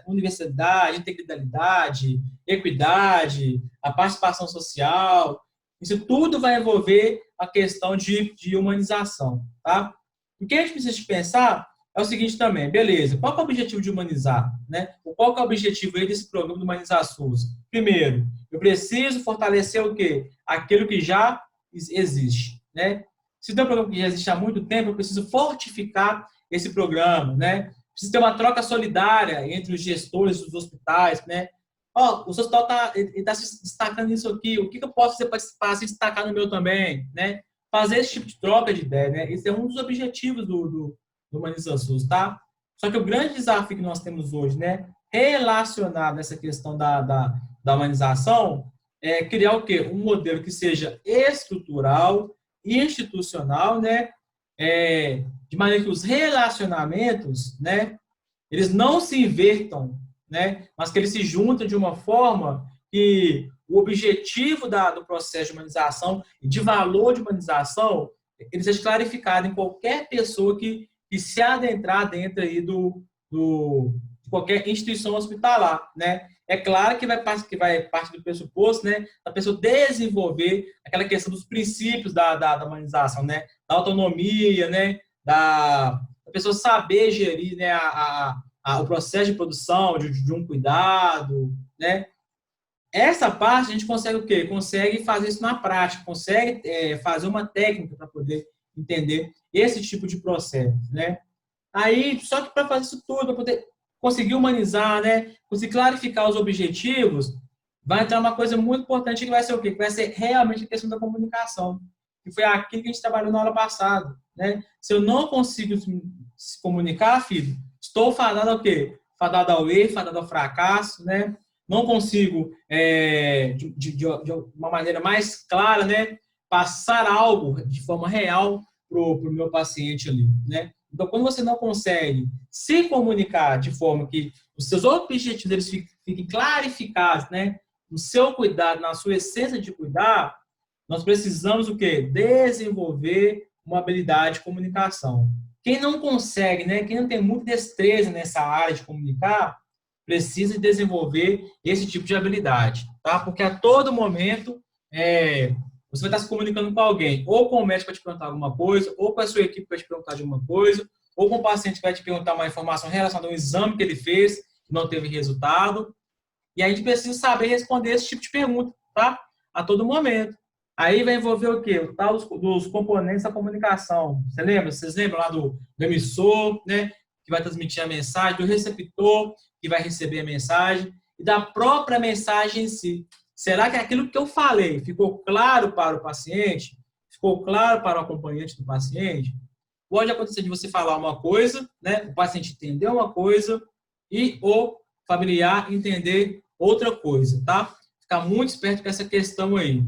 universidade, integralidade, equidade, a participação social. Isso tudo vai envolver a questão de humanização, tá? O que a gente precisa de pensar é o seguinte também, beleza, qual que é o objetivo de humanizar, né? Qual que é o objetivo aí desse programa do Humaniza SUS? Primeiro, eu preciso fortalecer o quê? Aquilo que já existe, né? Se tem um programa que já existe há muito tempo, eu preciso fortificar esse programa, né? Precisa ter uma troca solidária entre os gestores dos hospitais, né? O seu hospital está se destacando nisso aqui, o que eu posso fazer para se destacar no meu também, né? Fazer esse tipo de troca de ideia, né? Esse é um dos objetivos do Humaniza SUS, tá? Só que o grande desafio que nós temos hoje, né? Relacionado nessa questão da humanização, é criar o quê? Um modelo que seja estrutural, institucional, né? De maneira que os relacionamentos, né? Eles não se invertam, né? Mas que eles se juntam de uma forma que o objetivo do processo de humanização e de valor de humanização ele seja clarificado em qualquer pessoa que se adentrar dentro aí de qualquer instituição hospitalar, né? É claro que vai parte do pressuposto, né, da pessoa desenvolver aquela questão dos princípios da humanização, né, da autonomia, né, da pessoa saber gerir, né, o processo de produção, de um cuidado, né. Essa parte a gente consegue o quê? Consegue fazer isso na prática, consegue fazer uma técnica para poder entender esse tipo de processo, né. Aí, só que para fazer isso tudo, para poder conseguir humanizar, né? Conseguir clarificar os objetivos, vai entrar uma coisa muito importante que vai ser o quê? Que vai ser realmente a questão da comunicação. Que foi aquilo que a gente trabalhou na aula passada, né? Se eu não consigo se comunicar, filho, estou fadado ao quê? Fadado ao erro, fadado ao fracasso, né? Não consigo, de uma maneira mais clara, né? Passar algo de forma real para o meu paciente ali, né? Então, quando você não consegue se comunicar de forma que os seus objetivos eles fiquem clarificados, né? No seu cuidado, na sua essência de cuidar, nós precisamos o quê? Desenvolver uma habilidade de comunicação. Quem não consegue, né? Quem não tem muita destreza nessa área de comunicar, precisa desenvolver esse tipo de habilidade, tá? Porque a todo momento você vai estar se comunicando com alguém, ou com o médico para te perguntar alguma coisa, ou com a sua equipe para te perguntar de alguma coisa, ou com o paciente que vai te perguntar uma informação relacionada a um exame que ele fez, que não teve resultado. E a gente precisa saber responder esse tipo de pergunta, tá? A todo momento. Aí vai envolver o quê? O tal dos componentes da comunicação. Vocês lembram lá do emissor, né? Que vai transmitir a mensagem, do receptor, que vai receber a mensagem, e da própria mensagem em si. Será que aquilo que eu falei ficou claro para o paciente? Ficou claro para o acompanhante do paciente? Pode acontecer de você falar uma coisa, né? O paciente entender uma coisa e o familiar entender outra coisa, tá? Ficar muito esperto com essa questão aí.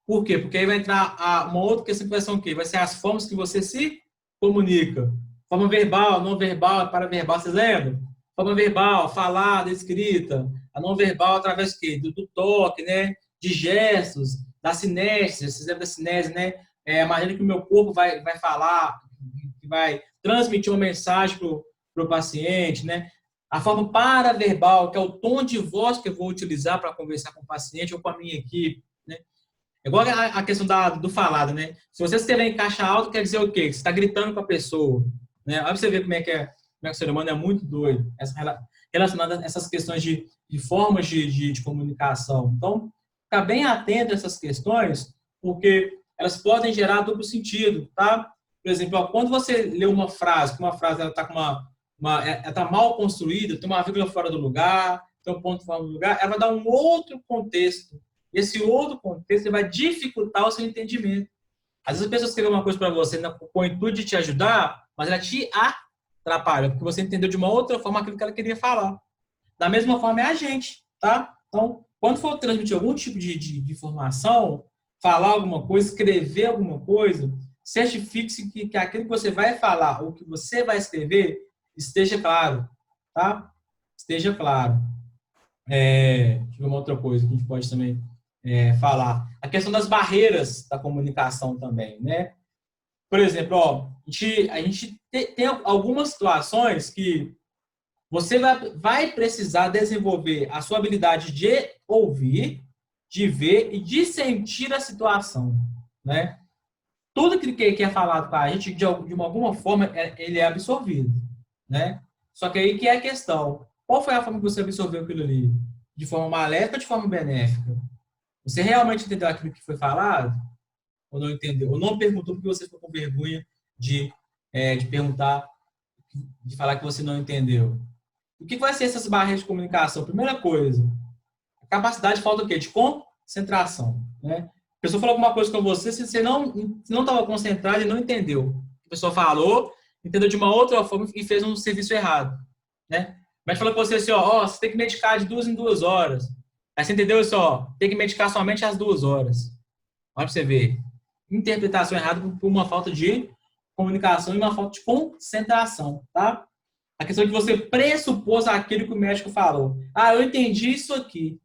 Por quê? Porque aí vai entrar uma outra questão que vai ser o quê? Vai ser as formas que você se comunica. Forma verbal, não verbal, paraverbal, vocês lembram? Forma verbal, falada, escrita. A não verbal através do quê? Do toque, né? De gestos, da cinese, vocês lembram da cinese, né? A maneira que o meu corpo vai falar, que vai transmitir uma mensagem para o paciente, né? A forma paraverbal, que é o tom de voz que eu vou utilizar para conversar com o paciente ou com a minha equipe, né? É igual a questão do falado, né? Se você escrever em caixa alta, quer dizer o quê? Que você está gritando com a pessoa, né? Olha pra você ver como é que o ser humano é muito doido, relacionado a essas questões de formas de comunicação. Então, ficar bem atento a essas questões, porque elas podem gerar duplo sentido, tá? Por exemplo, ó, quando você lê uma frase, que uma frase está ela tá mal construída, tem uma vírgula fora do lugar, tem um ponto fora do lugar, ela vai dar um outro contexto. E esse outro contexto vai dificultar o seu entendimento. Às vezes a pessoa escreveu uma coisa para você com o intuito de te ajudar, mas ela te atrapalha, porque você entendeu de uma outra forma aquilo que ela queria falar. Da mesma forma é a gente, tá? Então, quando for transmitir algum tipo de informação, falar alguma coisa, escrever alguma coisa, certifique-se que aquilo que você vai falar ou que você vai escrever esteja claro, tá? Esteja claro. Deixa eu ver uma outra coisa que a gente pode também falar. A questão das barreiras da comunicação também, né? Por exemplo, ó, a gente tem algumas situações que você vai precisar desenvolver a sua habilidade de ouvir, de ver e de sentir a situação, né? Tudo que é falado para a gente, de alguma forma, ele é absorvido, né? Só que aí que é a questão. Qual foi a forma que você absorveu aquilo ali? De forma maléfica ou de forma benéfica? Você realmente entendeu aquilo que foi falado? Ou não entendeu? Ou não perguntou porque você ficou com vergonha de perguntar, de falar que você não entendeu? O que vai ser essas barreiras de comunicação? Primeira coisa, a capacidade falta o quê? De concentração, né? A pessoa falou alguma coisa com você, se você não estava concentrado e não entendeu. A pessoa falou, entendeu de uma outra forma e fez um serviço errado, né? Mas falou com você assim, ó, você tem que medicar de 2 em 2 horas. Aí você entendeu isso, ó, tem que medicar somente às 2 horas. Olha pra você ver. Interpretação errada por uma falta de comunicação e uma falta de concentração, tá? A questão de você pressupor aquilo que o médico falou. Ah, eu entendi isso aqui.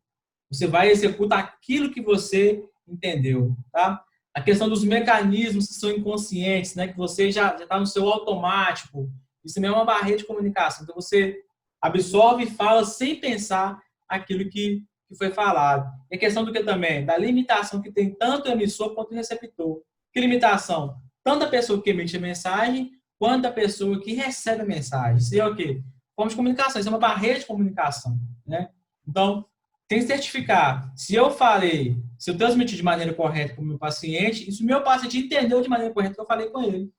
Você vai executar aquilo que você entendeu, tá? A questão dos mecanismos que são inconscientes, né? Que você já está no seu automático. Isso também é uma barreira de comunicação. Então, você absorve e fala sem pensar aquilo que foi falado. E a questão do que também? Da limitação que tem tanto o emissor quanto o receptor. Que limitação? Tanto a pessoa que emite a mensagem, quanto a pessoa que recebe a mensagem. Isso é o quê? Forma de comunicação. Isso é uma barreira de comunicação, né? Então, tem que certificar. Se eu falei, se eu transmiti de maneira correta para o meu paciente, isso o meu paciente entendeu de maneira correta que eu falei com ele.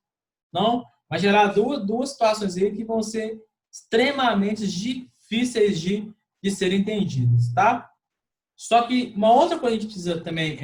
Não? Vai gerar duas situações aí que vão ser extremamente difíceis de serem entendidas, tá? Só que uma outra coisa que a gente precisa também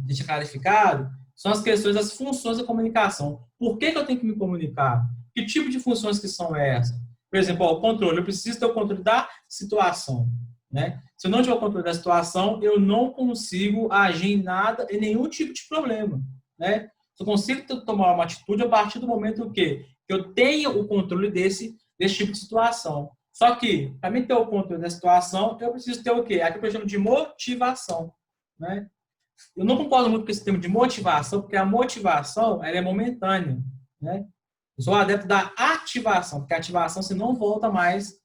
deixar clarificado são as questões das funções da comunicação. Por que eu tenho que me comunicar? Que tipo de funções que são essas? Por exemplo, o controle. Eu preciso ter o controle da situação, né? Se eu não tiver o controle da situação, eu não consigo agir em nada, em nenhum tipo de problema, né? Eu consigo tomar uma atitude a partir do momento que eu tenho o controle desse tipo de situação. Só que, para mim ter o controle da situação, eu preciso ter o quê? Aqui eu chamo de motivação, né? Eu não concordo muito com esse termo de motivação, porque a motivação ela é momentânea, né? Eu sou adepto da ativação, porque a ativação você não volta mais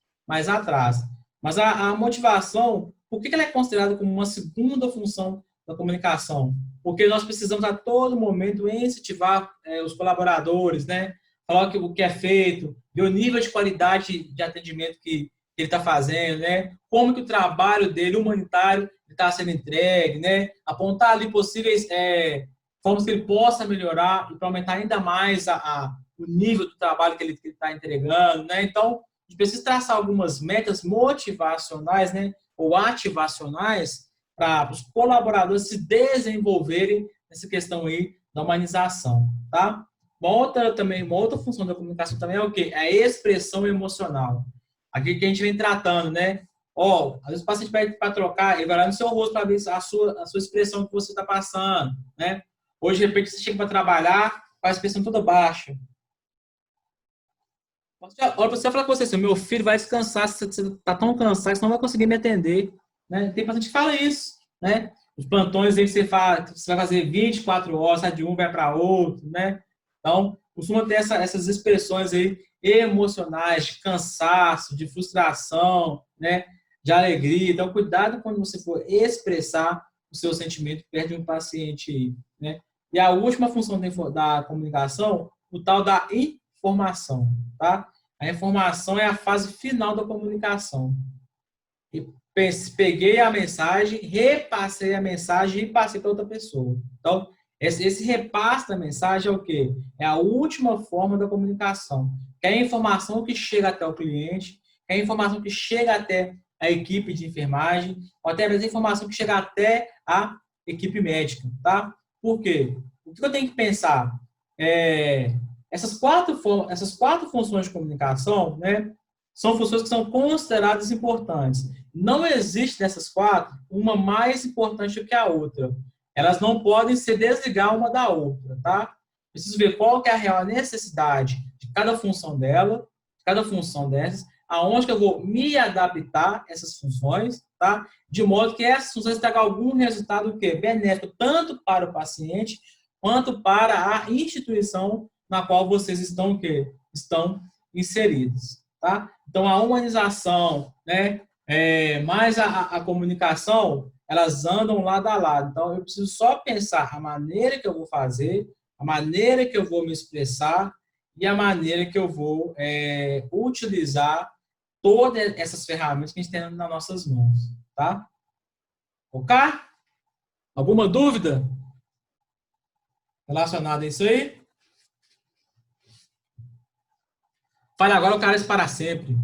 atrás. Mas a motivação, por que ela é considerada como uma segunda função da comunicação? Porque nós precisamos a todo momento incentivar os colaboradores, né? Falar o que é feito, ver o nível de qualidade de atendimento que ele está fazendo, né? Como que o trabalho dele, humanitário, está sendo entregue, né? Apontar ali possíveis formas que ele possa melhorar e para aumentar ainda mais o nível do trabalho que ele está entregando, né? Então, a gente precisa traçar algumas metas motivacionais, né? Ou ativacionais para os colaboradores se desenvolverem nessa questão aí da humanização, tá? Uma outra função da comunicação também é o quê? É a expressão emocional. Aqui que a gente vem tratando, né? Às vezes o paciente pede para trocar, ele vai lá no seu rosto para ver a sua expressão que você está passando, né? Hoje, de repente, você chega para trabalhar com a expressão toda baixa. Olha para você falar com você assim, meu filho vai descansar, você está tão cansado que você não vai conseguir me atender. Né? Tem paciente que fala isso. Né? Os plantões aí que você vai fazer 24 horas, sai de um, vai para outro. Né? Então, costuma ter essas expressões aí emocionais, de cansaço, de frustração, né? De alegria. Então, cuidado quando você for expressar o seu sentimento perto de um paciente aí. Né? E a última função da comunicação, o tal da informação. Tá? A informação é a fase final da comunicação. Peguei a mensagem, repassei a mensagem e passei para outra pessoa. Então, esse repasse da mensagem é o quê? É a última forma da comunicação. É a informação que chega até o cliente, é a informação que chega até a equipe de enfermagem, ou até mesmo a informação que chega até a equipe médica. Tá? Por quê? O que eu tenho que pensar? Essas quatro funções de comunicação, né, são funções que são consideradas importantes. Não existe dessas quatro uma mais importante do que a outra. Elas não podem se desligar uma da outra, tá? Preciso ver qual que é a real necessidade de cada função dela, de cada função dessas, aonde que eu vou me adaptar a essas funções, tá? De modo que essas funções tragam algum resultado que benéfico tanto para o paciente quanto para a instituição na qual vocês estão inseridos, tá? Então a humanização, né, mais a comunicação, elas andam lado a lado. Então eu preciso só pensar a maneira que eu vou fazer, a maneira que eu vou me expressar e a maneira que eu vou utilizar todas essas ferramentas que a gente tem nas nossas mãos, tá? Ok? Alguma dúvida relacionada a isso aí? Fale agora, o cara é para sempre.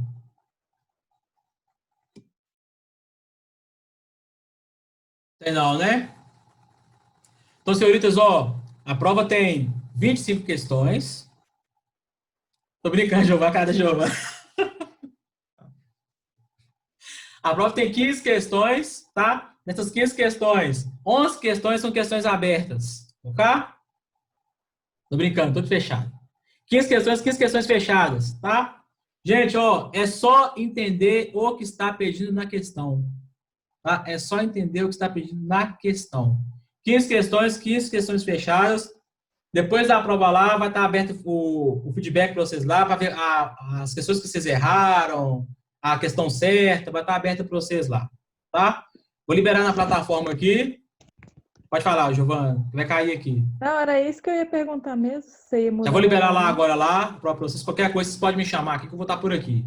Tem não, né? Então, senhoritas, ó, a prova tem 25 questões. Tô brincando, Giovana, cara da Giovana. A prova tem 15 questões, tá? Nessas 15 questões, 11 questões são questões abertas, ok? Tô brincando, tudo fechado. 15 questões fechadas, tá? Gente, ó, é só entender o que está pedindo na questão. Tá? É só entender o que está pedindo na questão. 15 questões fechadas. Depois da prova lá, vai estar aberto o feedback para vocês lá, para ver as questões que vocês erraram, a questão certa, vai estar aberta para vocês lá. Tá? Vou liberar na plataforma aqui. Pode falar, Giovana, vai cair aqui. Não, era isso que eu ia perguntar mesmo. Se ia mudar. Já vou liberar lá agora lá, para vocês. Qualquer coisa, vocês podem me chamar aqui, que eu vou estar por aqui.